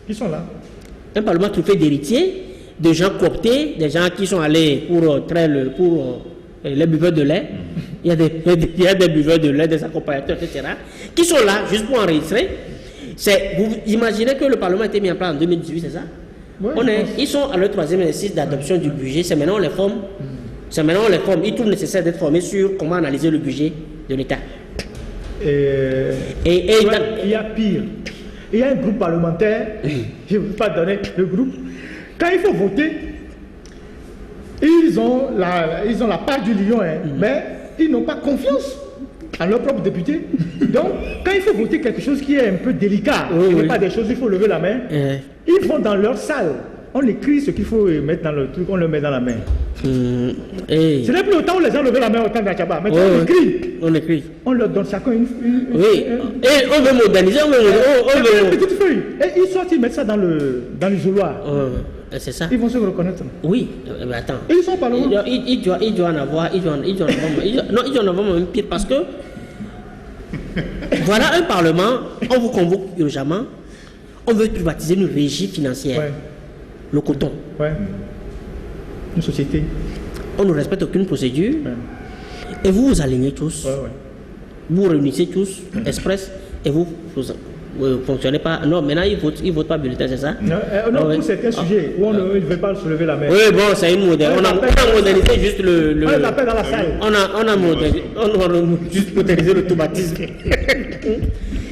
Qui sont là? Un parlement truffé d'héritiers, de gens cooptés, des gens qui sont allés pour les buveurs de lait. Il y a des buveurs de lait, des accompagnateurs, etc. qui sont là juste pour enregistrer. Vous imaginez que le Parlement a été mis en place en 2018, c'est ça? Ils sont à leur 3e exercice d'adoption du budget. C'est maintenant on les forme. Ils trouvent nécessaire d'être formés sur comment analyser le budget de l'État. Il y a pire. Il y a un groupe parlementaire, je ne veux pas donner le groupe. Quand il faut voter, ils ont la part du lion, mais ils n'ont pas confiance à leurs propres députés. Donc, quand il faut voter quelque chose qui est un peu délicat, il n'y a pas des choses, il faut lever la main, ils vont dans leur salle. On écrit ce qu'il faut mettre dans le truc, on le met dans la main. Ce n'est plus autant où les gens levaient la main au temps d'Achaba. Maintenant, on écrit. On leur donne chacun une et on veut moderniser, on veut une petite feuille. Et ils sortent, ils mettent ça dans l'isoloir. C'est ça. Ils vont se reconnaître. Oui, mais attends. Et ils sont pas loin. Il doit en avoir, il doit en avoir même pire parce que voilà un parlement, on vous convoque urgemment, on veut privatiser une régie financière. Le coton. Une société. On ne respecte aucune procédure. Et vous vous alignez tous. Vous réunissez tous, express, et vous fonctionnez pas. Non, maintenant ils votent pas bulletin, c'est ça? Non, pour certains sujets où on ne veut pas se lever la main. Oui, bon, c'est une moderne. On a modernisé juste le. On les appelle dans la salle. On a juste modernisé l'automatisme.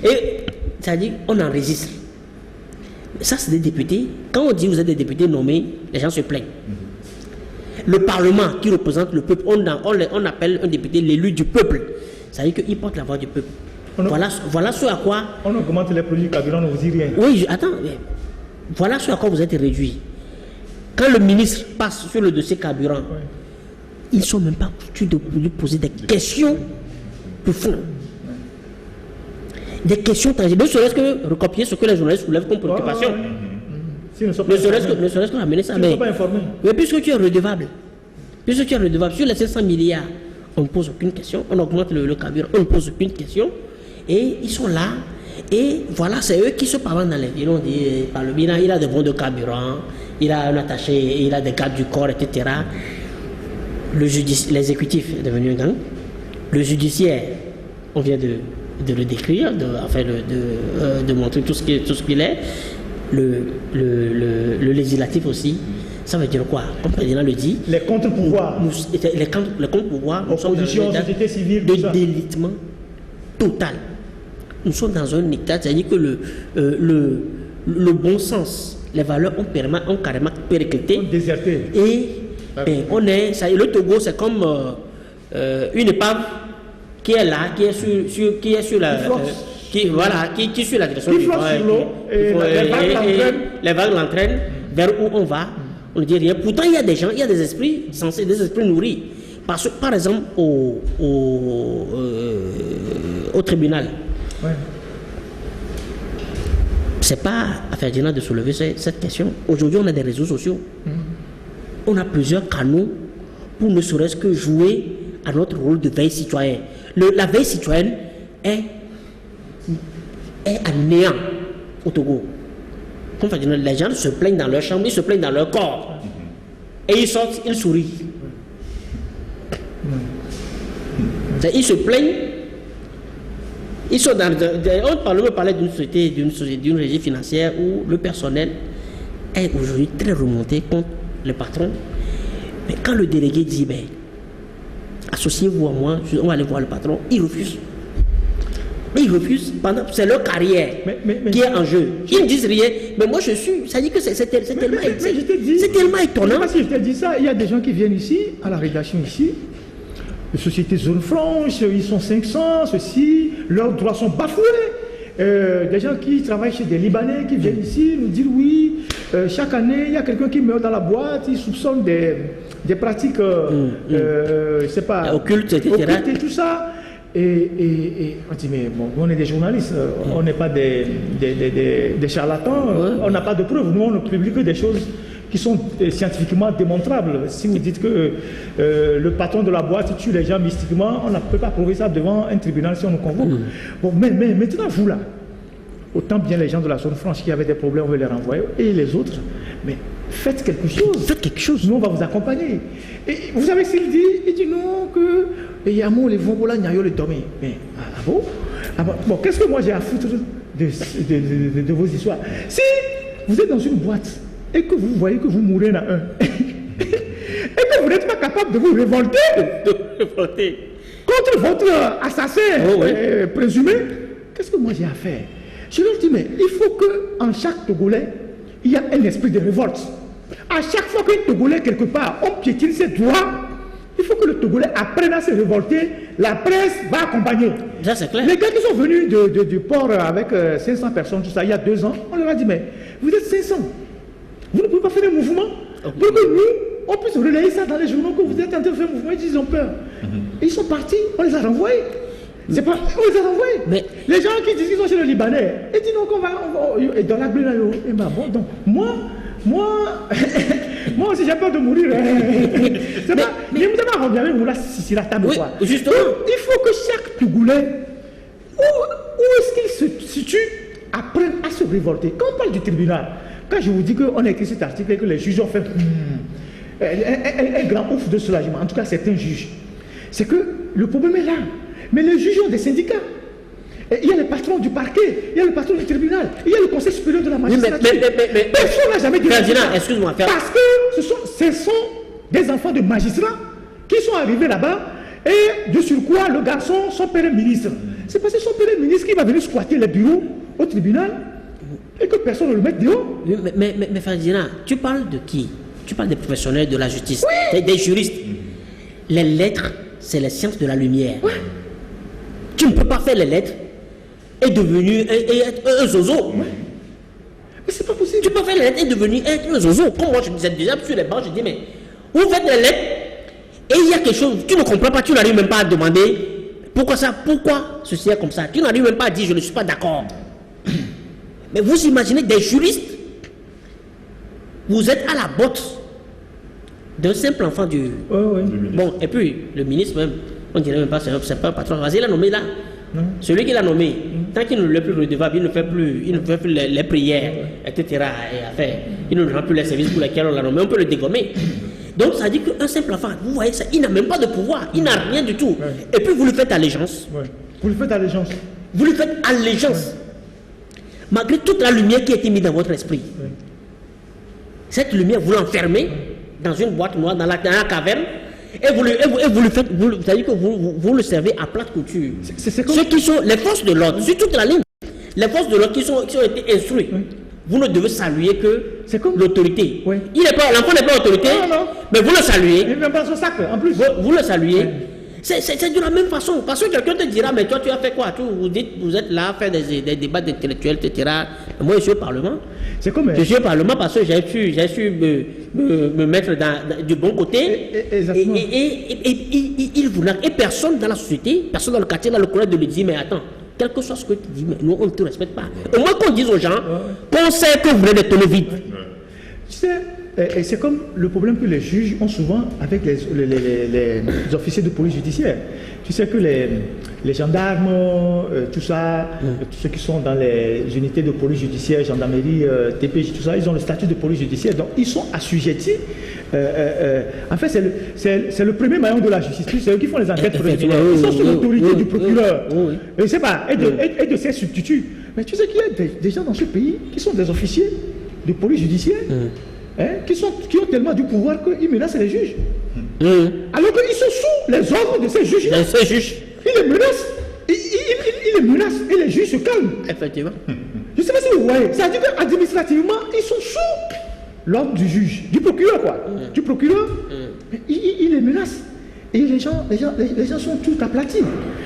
Et ça dit, on enregistre. Ça, c'est des députés. Quand on dit vous êtes des députés nommés, les gens se plaignent. Le Parlement qui représente le peuple, on appelle un député l'élu du peuple. Ça veut dire qu'il porte la voix du peuple. Voilà ce à quoi... On augmente les produits carburants, on ne vous dit rien. Oui, attends. Voilà ce à quoi vous êtes réduits. Quand le ministre passe sur le dossier carburant, ils ne sont même pas foutus de lui poser des questions de fond. Des questions tangibles, ne serait-ce que recopier ce que les journalistes soulèvent comme préoccupation. Ne serait-ce que ramener ça. Mais puisque tu es redevable, sur les 500 milliards, on ne pose aucune question, on augmente le carburant, on ne pose aucune question, et ils sont là, et voilà, c'est eux qui se parlent dans les villes, on dit, il a des bons de carburant, il a un attaché, il a des gardes du corps, etc. L'exécutif est devenu un gang, le judiciaire, on vient de le décrire, de montrer tout ce qu'il est. Le législatif aussi, Ça veut dire quoi? Comme le président le dit, Les contre-pouvoirs. les contre-pouvoirs, nous sommes dans Opposition, un état société civile, de tout ça. délitement total. Nous sommes dans un état, c'est-à-dire que le bon sens, les valeurs ont carrément périclité. Déserté. Et le Togo, c'est comme une épave qui est là, qui est sur la... qui suit la direction Qui du flotte vent. sur l'eau, et Les vagues l'entraînent vers où on va. On ne dit rien. Pourtant, il y a des gens, il y a des esprits censés, des esprits nourris. Par exemple, au tribunal, Ouais. c'est pas à Ferdinand de soulever cette question. Aujourd'hui, on a des réseaux sociaux. On a plusieurs canaux pour ne serait-ce que jouer à notre rôle de veille citoyenne. La veille citoyenne est à néant au Togo. Comme Ferdinand, les gens se plaignent dans leur chambre, ils se plaignent dans leur corps. Et ils sortent, ils sourient. Ils se plaignent. Ils sont on me parlait d'une société, d'une régie financière où le personnel est aujourd'hui très remonté contre le patron. Mais quand le délégué dit, ben, associez-vous à moi, on va aller voir le patron, ils refusent. Ils refusent, c'est leur carrière qui est en jeu. Ils ne disent rien, mais moi je suis, ça dit que c'est tellement étonnant. Je sais pas si je t'ai dit ça, il y a des gens qui viennent ici, à la rédaction ici, les sociétés zone franche, ils sont 500, ceci, leurs droits sont bafoués. Des gens qui travaillent chez des Libanais qui viennent ici nous dire oui, chaque année il y a quelqu'un qui meurt dans la boîte, ils soupçonnent des pratiques, je sais pas, occultes, etc. Occultes et tout ça. Et on dit mais bon, on est des journalistes, on n'est pas des charlatans, on n'a pas de preuves, nous on ne publie que des choses qui sont scientifiquement démontrables. Si vous dites que le patron de la boîte tue les gens mystiquement, on ne peut pas prouver ça devant un tribunal si on nous convoque. Bon, mais maintenant, vous là, autant bien les gens de la zone franche qui avaient des problèmes, on veut les renvoyer, et les autres, mais faites quelque chose. Faites quelque chose. Nous, on va vous accompagner. Et vous savez ce qu'il dit? Il dit non, que il y a mon les vont là, n'y a le dormir. Mais, bon, bon, qu'est-ce que moi j'ai à foutre de vos histoires? Si vous êtes dans une boîte, et que vous voyez que vous mourrez dans un, et que vous n'êtes pas capable de vous révolter, contre votre assassin présumé, qu'est-ce que moi j'ai à faire? Je leur dis, mais il faut qu'en chaque Togolais, il y a un esprit de révolte. À chaque fois qu'un Togolais, quelque part, on piétine ses droits, il faut que le Togolais apprenne à se révolter. La presse va accompagner. Ça, c'est clair. Les gars qui sont venus du port avec 500 personnes, tout ça, il y a 2 ans, on leur a dit, mais vous êtes 500. Vous ne pouvez pas faire des mouvements pour que nous, on puisse relayer ça dans les journaux que vous êtes en train de faire un mouvement. Ils ont peur. Et ils sont partis, on les a renvoyés. C'est pas, on les a renvoyés. Mais les gens qui disent qu'ils sont chez le Libanais, ils disent donc on va et dans la blé, et ben bon, donc moi aussi j'ai peur de mourir. C'est pas, mais vous devez regarder vous là si la table quoi. Justement. Il faut que chaque Togolais, où est-ce qu'il se situe, apprenne à se révolter. Quand on parle du tribunal, quand je vous dis qu'on a écrit cet article et que les juges ont fait un grand ouf de soulagement, en tout cas certains juges, c'est que le problème est là. Mais les juges ont des syndicats. Et il y a le patron du parquet, il y a le patron du tribunal, il y a le conseil supérieur de la magistrature. Mais personne n'a jamais dit ça. Excuse-moi. Parce que ce sont des enfants de magistrats qui sont arrivés là-bas et de surcroît, le garçon, son père est ministre. C'est parce que son père est ministre qui va venir squatter les bureaux au tribunal et que personne ne le mette dehors. Mais Ferdinand, tu parles de qui? Tu parles des professionnels de la justice, des juristes. Les lettres, c'est les sciences de la lumière. Tu ne peux pas faire les lettres et devenir un zozo. Mais c'est pas possible. Tu peux faire les lettres et devenir un zozo. Comme moi, je disais déjà sur les bancs, je dis, mais vous faites les lettres et il y a quelque chose, tu ne comprends pas, tu n'arrives même pas à demander pourquoi ça, pourquoi ceci est comme ça. Tu n'arrives même pas à dire, je ne suis pas d'accord. Mais vous imaginez des juristes, vous êtes à la botte d'un simple enfant du... Bon, et puis, le ministre même, on dirait même pas, c'est pas un patron. Vas-y, il a nommé là. Celui qui l'a nommé, tant qu'il ne l'est plus redevable, il ne fait plus les prières, etc. Il ne rend plus les services pour lesquels on l'a nommé, on peut le dégommer. Donc ça dit qu'un simple enfant, vous voyez ça, il n'a même pas de pouvoir, il n'a rien du tout. Et puis vous lui faites allégeance. Vous lui faites allégeance. Vous lui faites allégeance. Malgré toute la lumière qui a été mise dans votre esprit. Cette lumière, vous l'enfermez dans une boîte noire, dans la caverne, et vous le faites, c'est-à-dire que vous le servez à plate couture. C'est comme... Ceux qui sont les forces de l'ordre, sur toute la ligne, les forces de l'ordre qui ont été instruits, vous ne devez saluer que comme l'autorité. Oui. L'enfant n'est pas autorité, non. mais vous le saluez. Il vient pas son sac, en plus. Vous le saluez. C'est de la même façon. Parce que quelqu'un te dira, mais toi tu as fait quoi? Vous dites, vous êtes là à faire des débats intellectuels, etc. Moi je suis au Parlement. C'est comme... Je suis au Parlement parce que j'ai su me mettre du bon côté. Exactement. Et il vous nargue. Et personne dans la société, personne dans le quartier, dans le collège de lui dire, mais attends, quel que soit ce que tu dis, mais nous on ne te respecte pas. Au moins qu'on dise aux gens qu'on sait que vous venez de tonneaux vides. Tu sais, et c'est comme le problème que les juges ont souvent avec les officiers de police judiciaire. Tu sais que les gendarmes, tout ça, tous ceux qui sont dans les unités de police judiciaire, gendarmerie, TPJ, tout ça, ils ont le statut de police judiciaire. Donc ils sont assujettis. En fait, c'est le premier maillon de la justice. C'est eux qui font les enquêtes préliminaires. Ils sont sous l'autorité du procureur. Et c'est pas, et de ses substituts. Mais tu sais qu'il y a des gens dans ce pays qui sont des officiers de police judiciaire. Qui ont tellement du pouvoir qu'ils menacent les juges. Alors qu'ils sont sous les ordres de ces juges. Ils les menacent. Ils les menacent et les juges se calment. Effectivement. Je ne sais pas si vous voyez. C'est-à-dire qu'administrativement, ils sont sous l'ordre du juge, du procureur, quoi. Du procureur. Ils les menacent. Et les gens sont tout aplatis.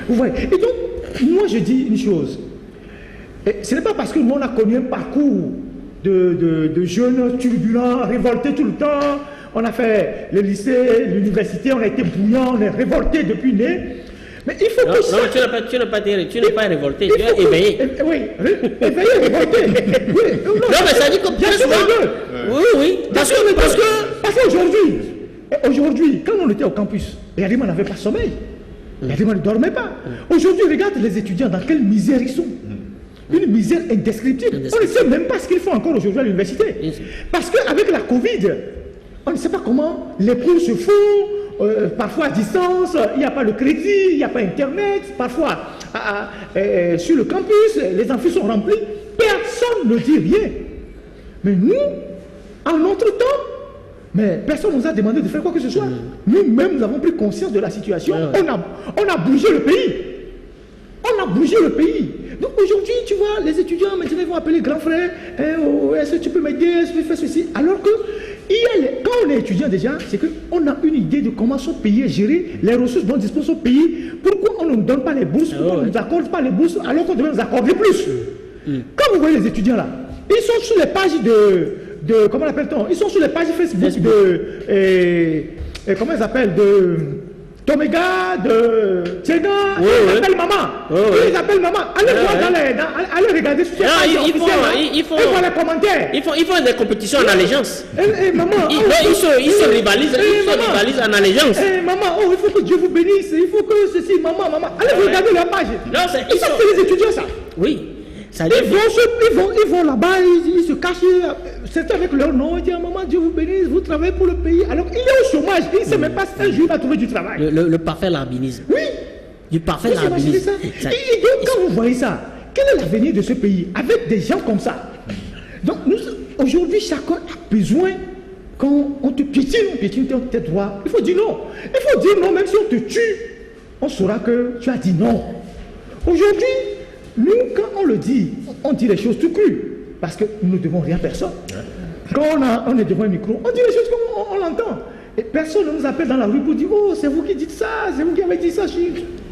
Vous voyez. Et donc, moi, je dis une chose. Et ce n'est pas parce que nous, on a connu un parcours de jeunes turbulents, révoltés tout le temps. On a fait le lycée, l'université, on a été bouillants, on est révoltés depuis né. Mais il faut que ça... Non, tu n'es pas révolté, tu es éveillé. Oui, éveillé, révolté. Oui. Non, mais ça dit que bien souvent... Oui. Parce qu'aujourd'hui, quand on était au campus, Yadima n'avait pas sommeil. Yadima ne dormait pas. Aujourd'hui, regarde les étudiants, dans quelle misère ils sont. Une misère indescriptible. On ne sait même pas ce qu'ils font encore aujourd'hui à l'université. Parce qu'avec la Covid, on ne sait pas comment les cours se font, parfois à distance, il n'y a pas le crédit, il n'y a pas Internet, parfois sur le campus, les amphis sont remplis, personne ne dit rien. Mais nous, en notre temps, mais personne ne nous a demandé de faire quoi que ce soit. Nous-mêmes, nous avons pris conscience de la situation. On a bougé le pays. On a bougé le pays. Donc aujourd'hui, tu vois, les étudiants maintenant ils vont appeler grand frère, est-ce que tu peux m'aider, est-ce que tu peux faire ceci? Alors que quand on est étudiant déjà, c'est qu'on a une idée de comment son pays est géré, les ressources dont dispose son pays, pourquoi on ne nous donne pas les bourses, pourquoi on ne nous accorde pas les bourses alors qu'on devrait nous accorder plus. Quand vous voyez les étudiants là, ils sont sur les pages de comment appelle-t-on? Ils sont sur les pages Facebook comment ils s'appellent, de Toméga, de Tchéna, ils appellent maman. Ils appellent maman. Allez voir allez regarder sur ces pages officielles. Ils font les commentaires. Ils font des compétitions en allégeance. Maman. Ils se rivalisent en allégeance. Maman, il faut que Dieu vous bénisse. Il faut que ceci, maman. Allez regarder leur page. Ils sont les étudiants, ça. Oui. Ils vont là-bas, ils se cachent, c'est avec leur nom, ils disent maman, Dieu vous bénisse, vous travaillez pour le pays. Alors il est au chômage, il ne sait même pas si un jour il va trouver du travail. Le parfait larbinisme. Oui. Du parfait larbinisme. Et donc quand vous voyez ça, quel est l'avenir de ce pays avec des gens comme ça? Donc aujourd'hui, chacun a besoin, quand on te piétine tes droits, il faut dire non. Il faut dire non, même si on te tue, on saura que tu as dit non. Aujourd'hui, nous, quand on le dit, on dit les choses tout crues, parce que nous ne devons rien à personne. Quand on est devant un micro, on dit les choses comme on l'entend. Et personne ne nous appelle dans la rue pour dire « Oh, c'est vous qui dites ça, c'est vous qui avez dit ça. »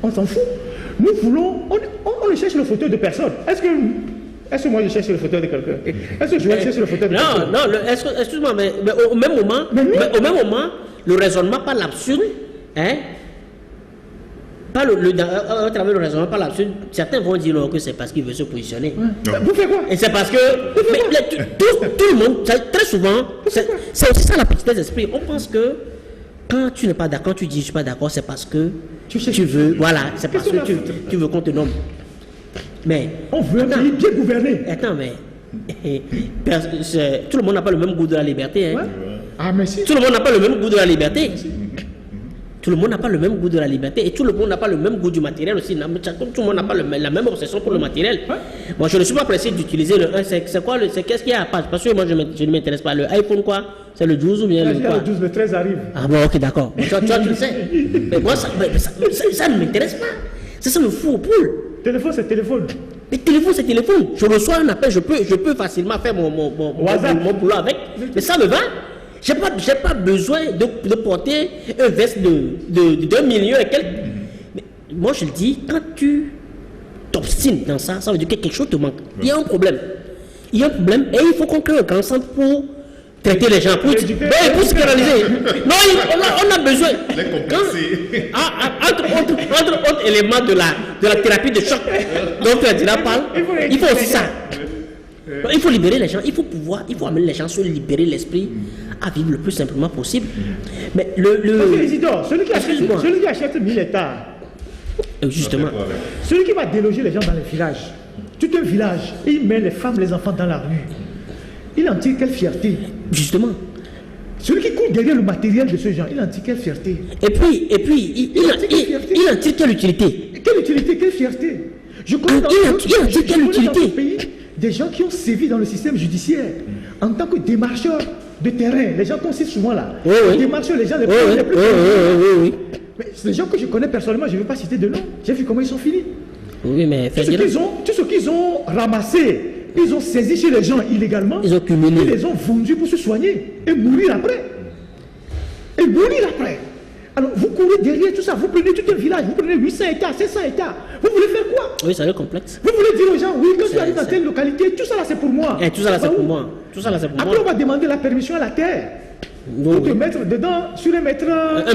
On s'en fout. Nous voulons, on ne cherche le fauteuil de personne. Est-ce que moi je cherche le fauteuil de quelqu'un? Est-ce que je vais chercher le fauteuil de quelqu'un? Non, excuse-moi, mais au même moment, le raisonnement par l'absurde, à travers le raisonnement par l'absurde, certains vont dire non, que c'est parce qu'il veut se positionner. Vous faites quoi? Et c'est parce que tout le monde, très souvent, c'est aussi ça la petitesse d'esprit. On pense que quand tu n'es pas d'accord, tu dis je suis pas d'accord, c'est parce que tu veux, voilà, c'est parce que tu veux qu'on te nomme. Mais on veut un pays bien gouverné. Attends, mais tout le monde n'a pas le même goût de la liberté. Ah, mais si. Tout le monde n'a pas le même goût de la liberté. Tout le monde n'a pas le même goût de la liberté et tout le monde n'a pas le même goût du matériel aussi. Tout le monde n'a pas la même obsession pour le matériel. Moi, je ne suis pas pressé d'utiliser le 1. C'est quoi qu'est-ce qu'il y a à part? Parce que moi, je ne m'intéresse pas. Le iPhone, quoi? C'est le 12 ou bien le quoi? Le 12, le 13 arrive. Ah bon, ok, d'accord. Toi, tu le sais. Mais moi, ça ne m'intéresse pas. Ça me fout au poule. Téléphone, c'est téléphone. Mais téléphone, c'est téléphone. Je reçois un appel, je peux facilement faire mon boulot avec. Mais ça me va. J'ai pas besoin de porter un veste de 2 millions et quelques. Mais moi, je le dis, quand tu t'obstines dans ça, ça veut dire que quelque chose te manque. Il y a un problème. Il y a un problème et il faut qu'on crée un grand centre pour traiter les gens, pour se canaliser. Non, on a besoin. Entre autres éléments de la thérapie de choc dont Ferdinand parle, il faut aussi ça. Il faut libérer les gens, il faut amener les gens sur libérer l'esprit à vivre le plus simplement possible. Mais celui qui achète 1000 hectares, justement, celui qui va déloger les gens dans les villages, tout un village, et il met les femmes, les enfants dans la rue, il en tire quelle fierté? Justement. Celui qui court derrière le matériel de ce genre, il en tire quelle fierté? Et puis il en tire quelle utilité? Quelle utilité, quelle fierté? Je connais dans ce pays des gens qui ont sévi dans le système judiciaire en tant que démarcheurs de terrain. Les gens qu'on cite souvent là. Démarcheurs, les gens les plus Mais c'est des gens que je connais personnellement, je ne vais pas citer de nom. J'ai vu comment ils sont finis. Oui, mais tout ce qu'ils ont ramassé, ils ont saisi chez les gens illégalement. Ils ont cumulé. Ils les ont vendus pour se soigner et mourir après. Alors vous courez derrière tout ça, vous prenez tout un village, vous prenez 800 hectares, 700 hectares. Vous voulez faire quoi? Oui, c'est un complexe. Vous voulez dire aux gens, oui, quand tu arrives dans telle localité, tout ça là c'est pour moi. Tout ça là c'est pour moi. Après on va demander la permission à la terre. Pour te mettre dedans sur 1 mètre 20. 1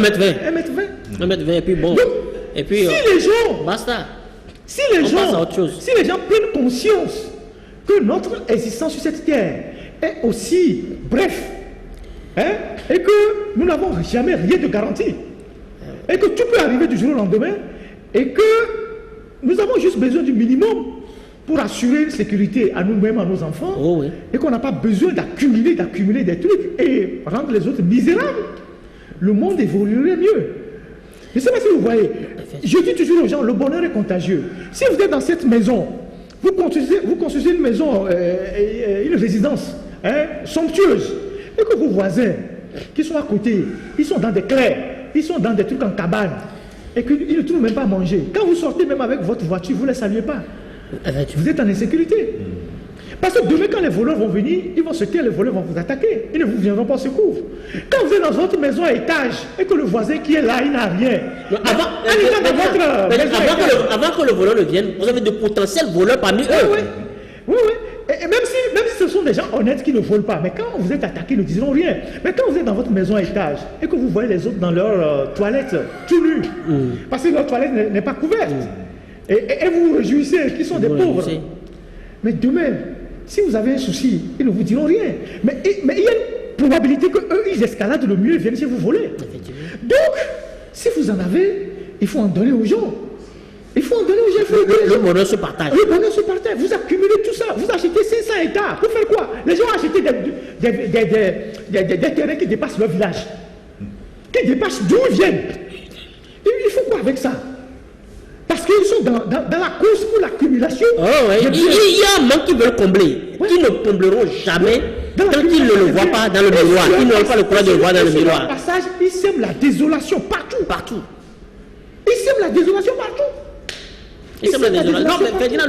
mètre 20 et puis bon. Donc, et puis si les gens. Basta. Si les gens prennent conscience que notre existence sur cette terre est aussi bref, et que nous n'avons jamais rien de garanti, et que tout peut arriver du jour au lendemain, et que nous avons juste besoin du minimum pour assurer une sécurité à nous-mêmes, à nos enfants, et qu'on n'a pas besoin d'accumuler des trucs et rendre les autres misérables, le monde évoluerait mieux. Je ne sais pas si vous voyez, je dis toujours aux gens, le bonheur est contagieux. Si vous êtes dans cette maison, vous construisez une maison, une résidence somptueuse, et que vos voisins qui sont à côté, ils sont dans des clairs, ils sont dans des trucs en cabane, et qu'ils ne trouvent même pas à manger. Quand vous sortez même avec votre voiture, vous ne les saluez pas. Vous êtes en insécurité. Parce que demain, quand les voleurs vont venir, ils vont se taire, les voleurs vont vous attaquer. Ils ne vous viendront pas au secours. Quand vous êtes dans votre maison à étage et que le voisin qui est là, il n'a rien. Avant que le voleur ne vienne, vous avez de potentiels voleurs parmi eux. Oui. Et même si ce sont des gens honnêtes qui ne volent pas, mais quand vous êtes attaqués, ils ne diront rien. Mais quand vous êtes dans votre maison à étage et que vous voyez les autres dans leur toilette tout nus, parce que leur toilette n'est pas couverte, et vous vous réjouissez qu'ils sont des pauvres. Mais demain, si vous avez un souci, ils ne vous diront rien. Mais il y a une probabilité qu'eux, ils escaladent le mieux et viennent chez vous voler. Donc, si vous en avez, il faut en donner aux gens. Le bonheur se partage. Vous accumulez tout ça. Vous achetez 500 hectares. Pour faire quoi? Les gens ont acheté des terrains qui dépassent leur village. Qui dépassent d'où ils viennent. Et il faut quoi avec ça? Parce qu'ils sont dans la course pour l'accumulation. Il y a un manque qu'ils veulent combler. Qui ne combleront jamais tant qu'ils ne le voient pas dans le miroir. Ils n'ont pas le courage de le voir dans le miroir. Passage, ils sèment la désolation partout. Ils sèment la désolation partout. Non, mais Ferdinand,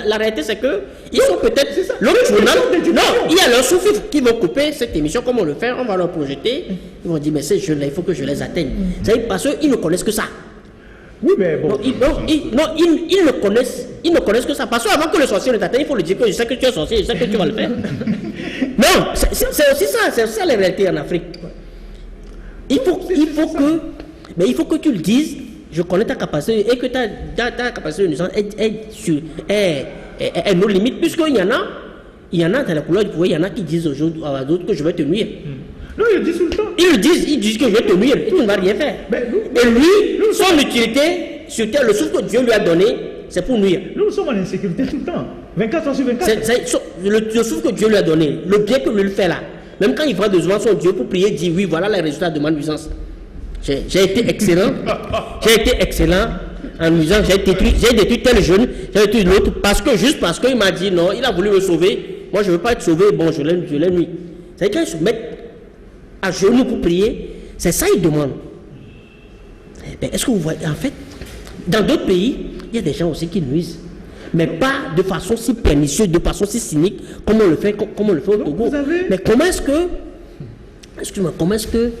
la réalité c'est que ils sont peut-être l'autre journal. Non, il y a leurs sous-fifres qui vont couper cette émission comme on le fait, on va leur projeter. Ils vont dire mais ces jeunes-là, il faut que je les atteigne. Parce qu'ils ne connaissent que ça. Oui, mais bon. Ils ne connaissent que ça. Parce qu'avant que le sorcier ne t'atteigne, il faut lui dire que je sais que tu es sorcier, je sais que tu vas le faire. Non, c'est aussi ça la réalité en Afrique. Il faut que tu le dises. Je connais ta capacité et que ta capacité de nuisance est nos limites, puisqu'il y en a dans la couleur du pouvoir, il y en a qui disent aux autres que je vais te nuire. Non, ils le disent tout le temps. Ils disent que je vais te nuire et tu ne vas rien faire. Et lui, son utilité sur terre, le souffle que Dieu lui a donné, c'est pour nuire. Nous sommes en insécurité tout le temps. 24 heures sur 24. Le souffle que Dieu lui a donné, le bien que lui fait là, même quand il va devant son Dieu pour prier, dit oui, voilà les résultats de ma nuisance. J'ai été excellent. J'ai été excellent en lui disant j'ai détruit tel jeune, j'ai détruit l'autre, juste parce qu'il m'a dit non, il a voulu me sauver. Moi, je ne veux pas être sauvé, bon, je l'ai nuit. C'est-à-dire qu'ils se mettent à genoux pour prier, c'est ça qu'ils demandent. Mais est-ce que vous voyez, en fait, dans d'autres pays, il y a des gens aussi qui nuisent. Mais pas de façon si pernicieuse, de façon si cynique, comme on le fait au Togo. Mais comment est-ce que,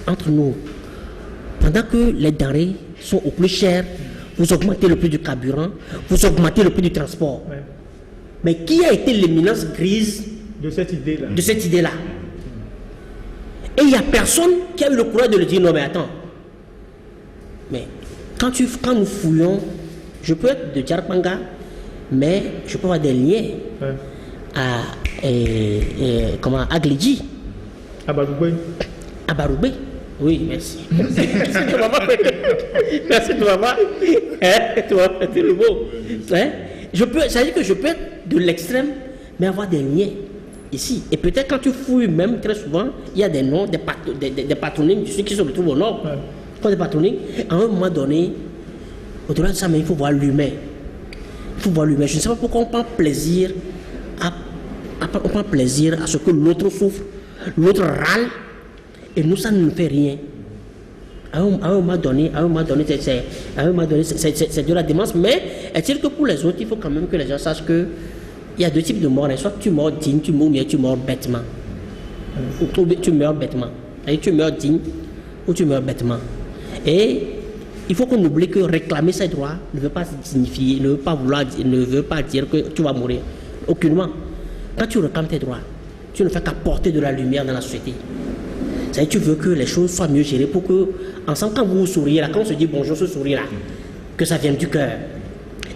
entre nous, pendant que les denrées sont au plus cher, vous augmentez le prix du carburant, vous augmentez le prix du transport. Ouais. Mais qui a été l'éminence grise de cette idée-là? Et il n'y a personne qui a eu le courage de le dire, non mais attends. Mais quand nous fouillons, je peux être de Djarpanga, mais je peux avoir des liens à Gledji. À Baroubé. À Baroubé. Oui, merci. Merci de maman. Merci de maman. Tu vas faire le mot. Ça veut dire que je peux être de l'extrême, mais avoir des liens ici. Et peut-être quand tu fouilles, même très souvent, il y a des noms, des patronymes de ceux qui se retrouvent au nord. Ouais. Des patronymes. À un moment donné, au-delà de ça, mais il faut voir l'humain. Je ne sais pas pourquoi on prend plaisir à ce que l'autre souffre, l'autre râle, et nous, ça ne nous fait rien. À un moment donné, c'est de la démence, mais est-il que pour les autres, il faut quand même que les gens sachent qu'il y a deux types de morts. Soit tu meurs digne, tu meurs bêtement. Ou tu meurs bêtement. Et tu meurs digne ou tu meurs bêtement. Et il faut qu'on oublie que réclamer ses droits ne veut pas signifier, ne veut pas dire que tu vas mourir. Aucunement. Quand tu réclames tes droits, tu ne fais qu'apporter de la lumière dans la société. C'est-à-dire que tu veux que les choses soient mieux gérées pour que, ensemble, quand vous souriez là, quand on se dit bonjour, ce sourire là, que ça vienne du cœur.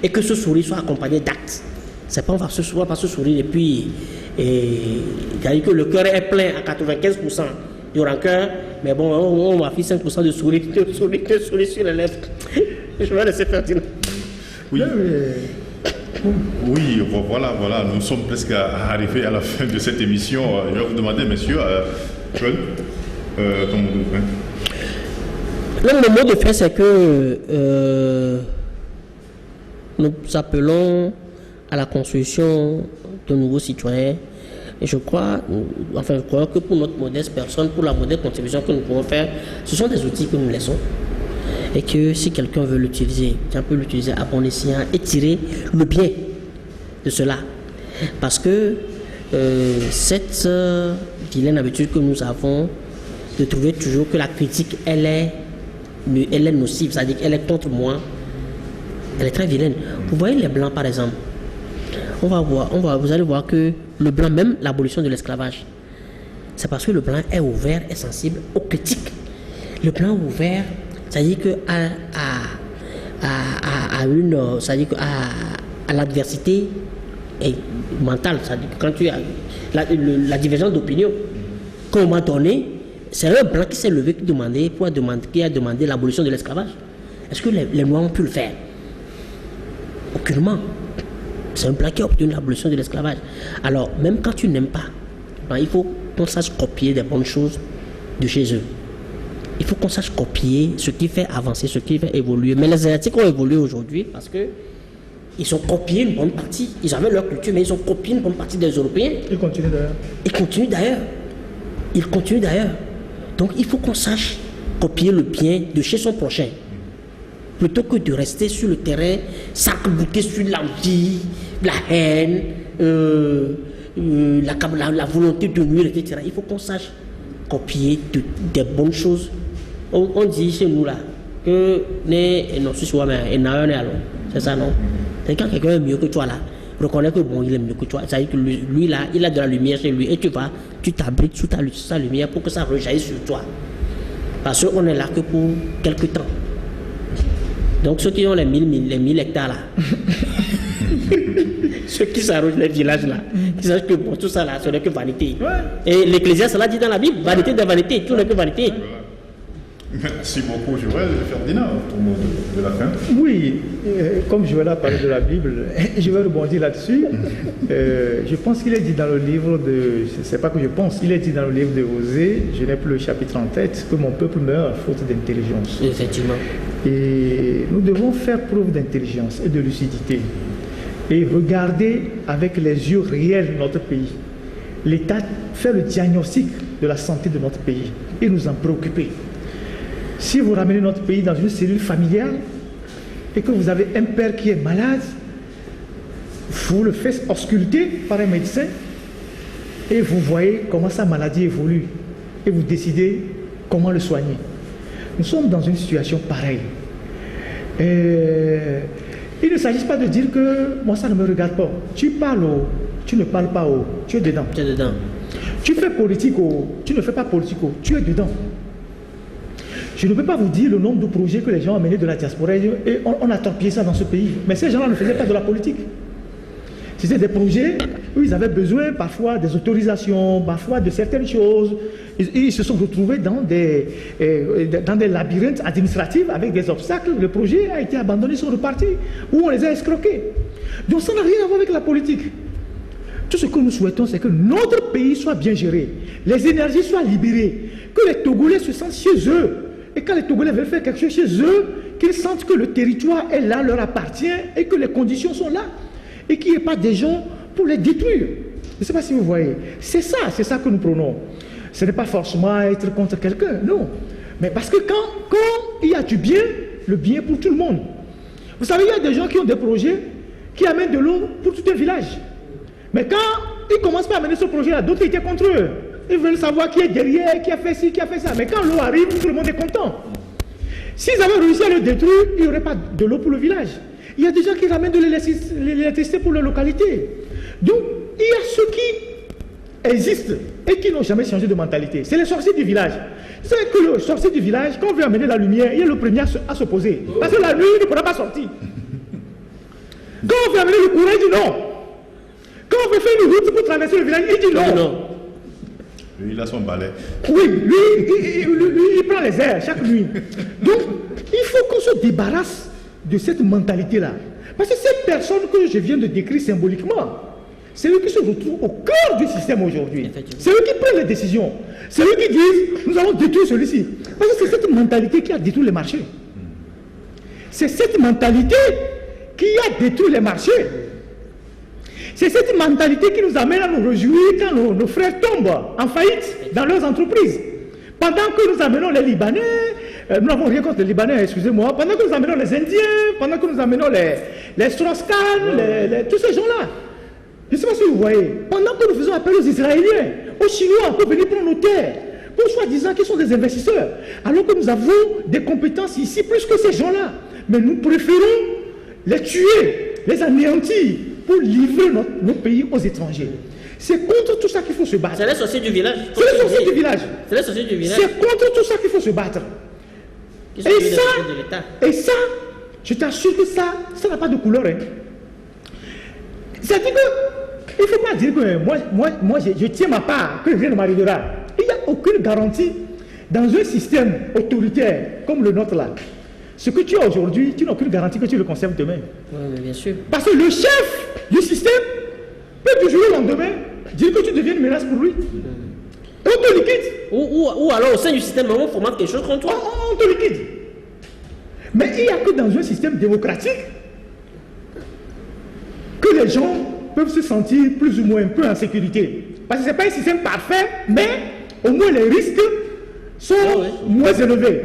Et que ce sourire soit accompagné d'actes. C'est pas on va se sourire et puis. C'est-à-dire que le cœur est plein à 95% de rancœur, mais bon, on m'a fait 5% de sourire sur les lèvres. Je vais laisser faire dire. Oui. Oui, voilà, nous sommes presque arrivés à la fin de cette émission. Je vais vous demander, messieurs, Joël, comment vous faites? Le mot de fin, c'est que nous appelons à la construction de nouveaux citoyens. Et je crois que pour notre modeste personne, pour la modeste contribution que nous pouvons faire, ce sont des outils que nous laissons. Et que si quelqu'un veut l'utiliser, on peut l'utiliser à bon escient et tirer le bien de cela. Parce que cette vilaine habitude que nous avons de trouver toujours que la critique, elle est nocive, c'est-à-dire qu'elle est contre moi, elle est très vilaine. Vous voyez les Blancs, par exemple. Vous allez voir que le Blanc, même l'abolition de l'esclavage, c'est parce que le Blanc est ouvert et sensible aux critiques. Le Blanc ouvert, c'est-à-dire à l'adversité mentale, c'est-à-dire que quand tu as la divergence d'opinion, qu'à un moment donné, c'est un Blanc qui s'est levé qui a demandé l'abolition de l'esclavage. Est-ce que les Noirs ont pu le faire? Aucunement. C'est un Blanc qui a obtenu l'abolition de l'esclavage. Alors, même quand tu n'aimes pas, il faut qu'on sache copier des bonnes choses de chez eux. Il faut qu'on sache copier ce qui fait avancer, ce qui fait évoluer. Mais les Asiatiques ont évolué aujourd'hui parce que ils ont copié une bonne partie. Ils avaient leur culture, mais ils ont copié une bonne partie des Européens. Ils continuent d'ailleurs. Donc, il faut qu'on sache copier le bien de chez son prochain. Plutôt que de rester sur le terrain, s'arc-bouter sur l'envie, la haine, la volonté de nuire, etc. Il faut qu'on sache copier des bonnes choses. On dit chez nous là que c'est ça, non? C'est quand quelqu'un est mieux que toi là, reconnais que bon, il est mieux que toi. C'est-à-dire que lui là, il a de la lumière chez lui et tu t'abrites sous sa lumière pour que ça rejaillisse sur toi. Parce qu'on est là que pour quelques temps. Donc ceux qui ont les 1000 hectares là, ceux qui s'arrogent les villages là, qui sachent que bon, tout ça là, ce n'est que vanité. Ouais. Et l'Ecclésiaste l'a dit dans la Bible, vanité de vanité, tout n'est que vanité. Merci beaucoup, Joël. Ferdinand, ton mot de la fin. Oui, comme Joël a parlé de la Bible, je vais rebondir là-dessus. Je pense qu'il est dit dans le livre de... C'est pas que je pense, il est dit dans le livre de Osée, je n'ai plus le chapitre en tête, que mon peuple meurt à faute d'intelligence. Effectivement. Et nous devons faire preuve d'intelligence et de lucidité. Et regarder avec les yeux réels notre pays. L'État fait le diagnostic de la santé de notre pays et nous en préoccuper. Si vous ramenez notre pays dans une cellule familiale et que vous avez un père qui est malade, vous le faites ausculter par un médecin et vous voyez comment sa maladie évolue et vous décidez comment le soigner. Nous sommes dans une situation pareille. Il ne s'agit pas de dire que moi ça ne me regarde pas. Tu parles haut, tu ne parles pas haut, tu es dedans. Tu es dedans. Tu fais politique haut, tu ne fais pas politique haut, tu es dedans. Je ne peux pas vous dire le nombre de projets que les gens ont menés de la diaspora et on a torpillé ça dans ce pays. Mais ces gens-là ne faisaient pas de la politique. C'était des projets où ils avaient besoin parfois des autorisations, parfois de certaines choses. Ils se sont retrouvés dans des labyrinthes administratifs avec des obstacles. Le projet a été abandonné, ils sont repartis, où on les a escroqués. Donc ça n'a rien à voir avec la politique. Tout ce que nous souhaitons, c'est que notre pays soit bien géré, les énergies soient libérées, que les Togolais se sentent chez eux. Et quand les Togolais veulent faire quelque chose chez eux, qu'ils sentent que le territoire est là, leur appartient et que les conditions sont là. Et qu'il n'y ait pas des gens pour les détruire. Je ne sais pas si vous voyez. C'est ça que nous prenons. Ce n'est pas forcément être contre quelqu'un, non. Mais parce que quand il y a du bien, le bien est pour tout le monde. Vous savez, il y a des gens qui ont des projets qui amènent de l'eau pour tout un village. Mais quand ils commencent pas à amener ce projet-là, d'autres étaient contre eux. Ils veulent savoir qui est derrière, qui a fait ci, qui a fait ça. Mais quand l'eau arrive, tout le monde est content. S'ils avaient réussi à le détruire, il n'y aurait pas de l'eau pour le village. Il y a des gens qui ramènent de l'électricité pour leur localité. Donc, il y a ceux qui existent et qui n'ont jamais changé de mentalité. C'est les sorciers du village. C'est que le sorcier du village, quand on veut amener la lumière, il est le premier à s'opposer. Parce que la nuit, il ne pourra pas sortir. Quand on veut amener le courant, il dit non. Quand on veut faire une route pour traverser le village, il dit non. Non. Lui, il a son balai. Oui, lui, il prend les airs chaque nuit. Donc, il faut qu'on se débarrasse de cette mentalité-là. Parce que ces personnes que je viens de décrire symboliquement, c'est eux qui se retrouvent au cœur du système aujourd'hui. C'est eux qui prennent les décisions. C'est eux qui disent, nous allons détruire celui-ci. Parce que c'est cette mentalité qui a détruit les marchés. C'est cette mentalité qui a détruit les marchés. C'est cette mentalité qui nous amène à nous réjouir quand nos frères tombent en faillite dans leurs entreprises. Pendant que nous amenons les Libanais, nous n'avons rien contre les Libanais, excusez-moi, pendant que nous amenons les Indiens, pendant que nous amenons les Strauss-Kahn, tous ces gens-là. Je ne sais pas si vous voyez. Pendant que nous faisons appel aux Israéliens, aux Chinois pour venir prendre nos terres, pour soi-disant qu'ils sont des investisseurs, alors que nous avons des compétences ici plus que ces gens-là. Mais nous préférons les tuer, les anéantir, pour livrer notre pays aux étrangers. C'est contre tout ça qu'il faut se battre. C'est les sorciers du village. C'est les sorciers du village. C'est les sorciers du village. C'est contre tout ça qu'il faut se battre. Et ça, je t'assure que ça n'a pas de couleur. Hein. C'est-à-dire que, il ne faut pas dire que moi je tiens ma part, que rien ne m'arrivera. Il n'y a aucune garantie dans un système autoritaire comme le nôtre là. Ce que tu as aujourd'hui, tu n'as aucune garantie que tu le conserves demain. Oui, mais bien sûr. Parce que le chef du système peut du jour au lendemain dire que tu deviens une menace pour lui. Et on te liquide. Ou alors au sein du système, on formate quelque chose contre toi. On te liquide. Mais il n'y a que dans un système démocratique que les gens peuvent se sentir plus ou moins un peu en sécurité. Parce que ce n'est pas un système parfait, mais au moins les risques sont moins élevés.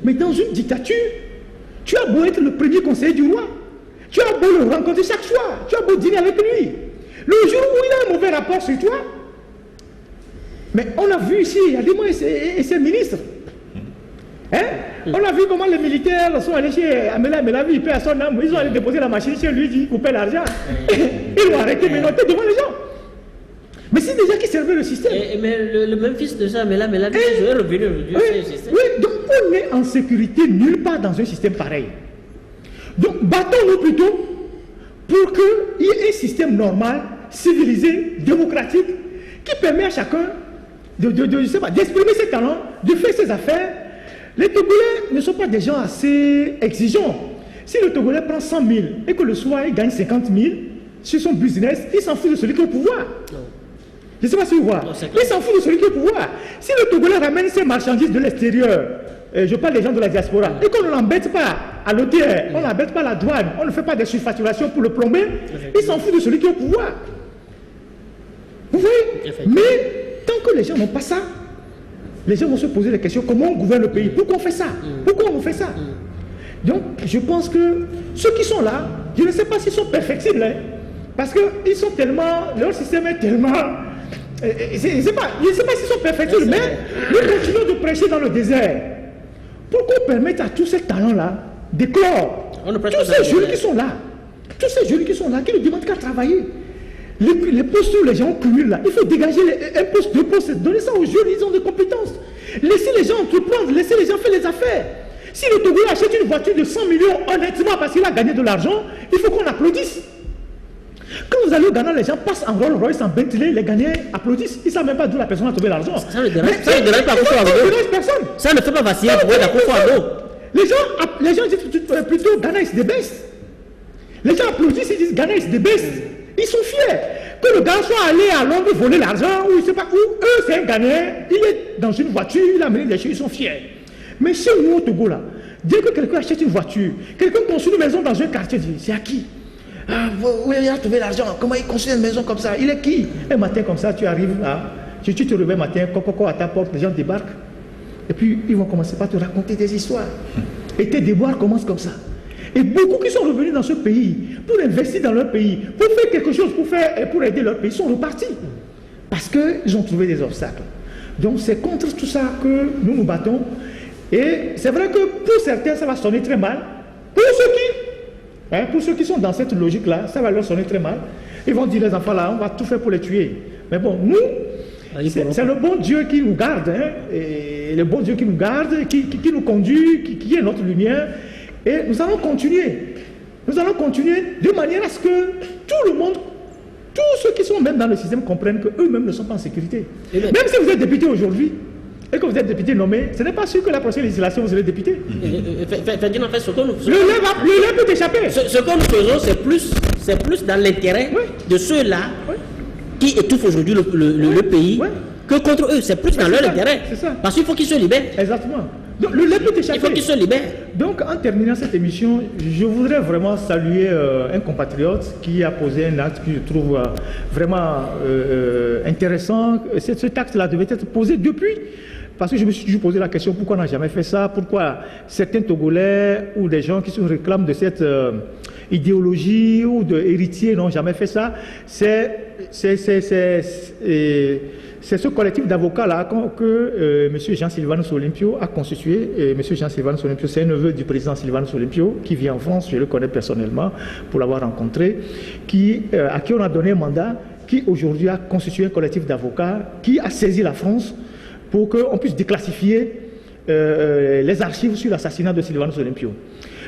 Mais dans une dictature, tu as beau être le premier conseiller du roi, tu as beau le rencontrer chaque soir, tu as beau dîner avec lui. Le jour où il a un mauvais rapport sur toi, mais on a vu ici, il y a des mois et ses ministres. Hein? On a vu comment les militaires sont allés chez Amela Melavi, il paie à son âme, ils ont allé déposer la machine chez lui, ils coupaient l'argent. Ils l'ont arrêté, mais noté devant les gens. Mais c'est déjà qui servait le système. Mais le même fils de ça, Amela Melavi, je vais revenir au système. Oui, donc on est en sécurité nulle part dans un système pareil. Donc battons-nous plutôt pour qu'il y ait un système normal, civilisé, démocratique, qui permet à chacun d'exprimer ses talents, de faire ses affaires, Les Togolais ne sont pas des gens assez exigeants. Si le Togolais prend 100 000 et que le soir il gagne 50 000 sur son business, il s'en fout de celui qui est au pouvoir. Je ne sais pas si vous voyez. Il s'en fout de celui qui est au pouvoir. Si le Togolais ramène ses marchandises de l'extérieur, je parle des gens de la diaspora, et qu'on ne l'embête pas à l'hôtel, on ne l'embête pas à la douane, on ne fait pas des surfacturations pour le plomber, il s'en fout de celui qui est au pouvoir. Vous voyez? Mais tant que les gens n'ont pas ça, les gens vont se poser des questions. Comment on gouverne le pays? Pourquoi on fait ça? Pourquoi on fait ça? Donc, je pense que ceux qui sont là, je ne sais pas s'ils sont perfectibles, hein, parce qu'ils sont tellement, leur système est tellement... je ne sais pas s'ils sont perfectibles, mais nous continuons de prêcher dans le désert. Pourquoi permettre à tous ces talents-là d'éclore? Tous ces jeunes qui sont là, qui ne demandent qu'à travailler. Les postes où les gens cumulent là, il faut dégager un poste, deux postes, donner ça aux jeunes, ils ont des compétences. Laissez les gens entreprendre, laissez les gens faire les affaires. Si le Togolais achète une voiture de 100 millions honnêtement parce qu'il a gagné de l'argent, il faut qu'on applaudisse. Quand vous allez au Ghana, les gens passent en Rolls Royce, en Bentley, les Ghanaiens applaudissent. Ils ne savent même pas d'où la personne a trouvé l'argent. Ça ne dérange pas personne. Ça ne fait pas vaciller pour être à les gens disent plutôt Ghana is the best. Les gens applaudissent, ils disent Ghana is the best. Ils sont fiers. Que le gars soit allé à Londres voler l'argent, ou je ne sais pas où, eux c'est un Ghanéen, il est dans une voiture, il a amené des choses, ils sont fiers. Mais chez nous au Togo là, dès que quelqu'un achète une voiture, quelqu'un construit une maison dans un quartier, dit c'est à qui? Où il a trouvé l'argent? Comment il construit une maison comme ça? Il est qui? Un matin comme ça, tu arrives là, tu te réveilles un matin, coco à ta porte, les gens débarquent. Et puis ils vont commencer par te raconter des histoires. Et tes déboires commencent comme ça. Et beaucoup qui sont revenus dans ce pays pour investir dans leur pays, pour faire quelque chose, pour aider leur pays, sont repartis. Parce qu'ils ont trouvé des obstacles. Donc c'est contre tout ça que nous nous battons. Et c'est vrai que pour certains, ça va sonner très mal. Pour ceux qui sont dans cette logique-là, ça va leur sonner très mal. Ils vont dire, les enfants là, on va tout faire pour les tuer. Mais bon, nous, c'est le bon Dieu qui nous garde. Et le bon Dieu qui nous garde, qui nous conduit, qui est notre lumière. Et nous allons continuer. Nous allons continuer de manière à ce que tout le monde, tous ceux qui sont même dans le système comprennent qu'eux-mêmes ne sont pas en sécurité. Même si vous êtes député aujourd'hui, et que vous êtes député nommé, ce n'est pas sûr que la prochaine législation vous serez député. Ferdinand, en fait, ce que nous faisons... Le lait peut échapper. Ce que nous faisons, c'est plus dans l'intérêt de ceux-là qui étouffent aujourd'hui le pays que contre eux. C'est plus dans leur intérêt. Parce qu'il faut qu'ils se libèrent. Exactement. Donc, le lait peut échapper. Il faut qu'ils se libèrent. Donc, en terminant cette émission, je voudrais vraiment saluer un compatriote qui a posé un acte que je trouve vraiment intéressant. Cet acte-là devait être posé depuis. Parce que je me suis toujours posé la question, pourquoi on n'a jamais fait ça? Pourquoi certains Togolais ou des gens qui se réclament de cette idéologie ou d'héritiers n'ont jamais fait ça? C'est ce collectif d'avocats-là que M. Jean Sylvanus Olympio a constitué. M. Jean Sylvanus Olympio, c'est un neveu du président Sylvanus Olympio qui vit en France, je le connais personnellement pour l'avoir rencontré, à qui on a donné un mandat, qui aujourd'hui a constitué un collectif d'avocats, qui a saisi la France pour qu'on puisse déclassifier les archives sur l'assassinat de Sylvanus Olympio.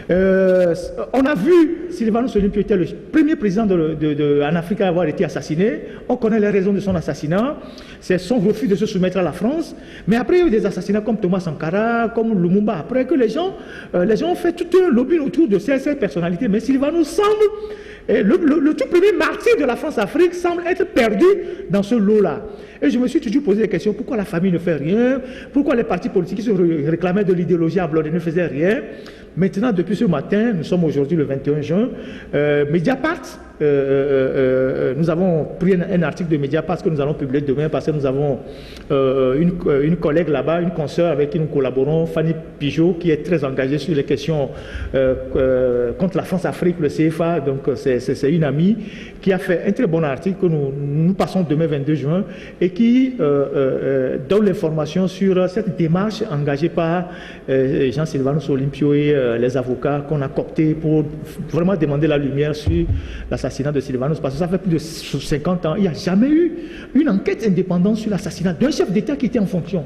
On a vu, Sylvanus Olympio était le premier président en Afrique à avoir été assassiné. On connaît les raisons de son assassinat. C'est son refus de se soumettre à la France. Mais après, il y a eu des assassinats comme Thomas Sankara, comme Lumumba. Après que les gens ont fait tout un lobby autour de ces personnalités. Mais Sylvanus semble, le tout premier martyr de la France-Afrique semble être perdu dans ce lot-là. Et je me suis toujours posé la question, pourquoi la famille ne fait rien? Pourquoi les partis politiques qui se réclamaient de l'idéologie ablodée ne faisaient rien? Maintenant, depuis ce matin, nous sommes aujourd'hui le 21 juin, Mediapart, nous avons pris un article de Mediapart que nous allons publier demain parce que nous avons une collègue là-bas, une consoeur avec qui nous collaborons, Fanny Pigeot, qui est très engagée sur les questions contre la France-Afrique, le CFA, donc c'est une amie qui a fait un très bon article que nous passons demain 22 juin et qui donne l'information sur cette démarche engagée par Jean Sylvanus Olympio et les avocats qu'on a cooptés pour vraiment demander la lumière sur l'assassinat de Sylvanus, parce que ça fait plus de 50 ans, il n'y a jamais eu une enquête indépendante sur l'assassinat d'un chef d'État qui était en fonction.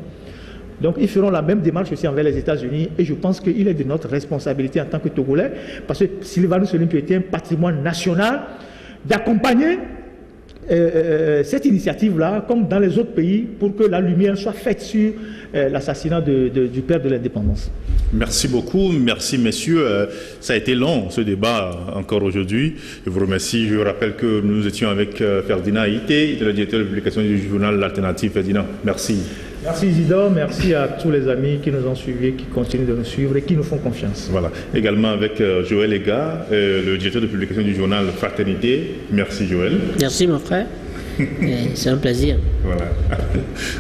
Donc ils feront la même démarche aussi envers les États-Unis et je pense qu'il est de notre responsabilité en tant que Togolais, parce que Sylvanus Olympio était un patrimoine national, d'accompagner cette initiative-là, comme dans les autres pays, pour que la lumière soit faite sur l'assassinat du père de l'indépendance. Merci beaucoup, merci messieurs. Ça a été long ce débat encore aujourd'hui. Je vous remercie. Je rappelle que nous étions avec Ferdinand Aïté, le directeur de publication du journal L'Alternative. Ferdinand, merci. Merci Isidore, merci à tous les amis qui nous ont suivis, qui continuent de nous suivre et qui nous font confiance. Voilà. Également avec Joël Ega, le directeur de publication du journal Fraternité. Merci Joël. Merci mon frère. C'est un plaisir. Voilà.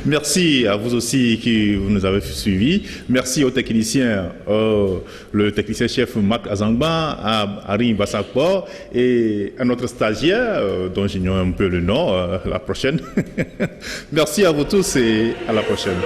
Merci à vous aussi qui nous avez suivis. Merci aux techniciens, le technicien chef Marc Azangba, à Harry Bassakpo et à notre stagiaire, dont j'ignore un peu le nom, la prochaine. Merci à vous tous et à la prochaine.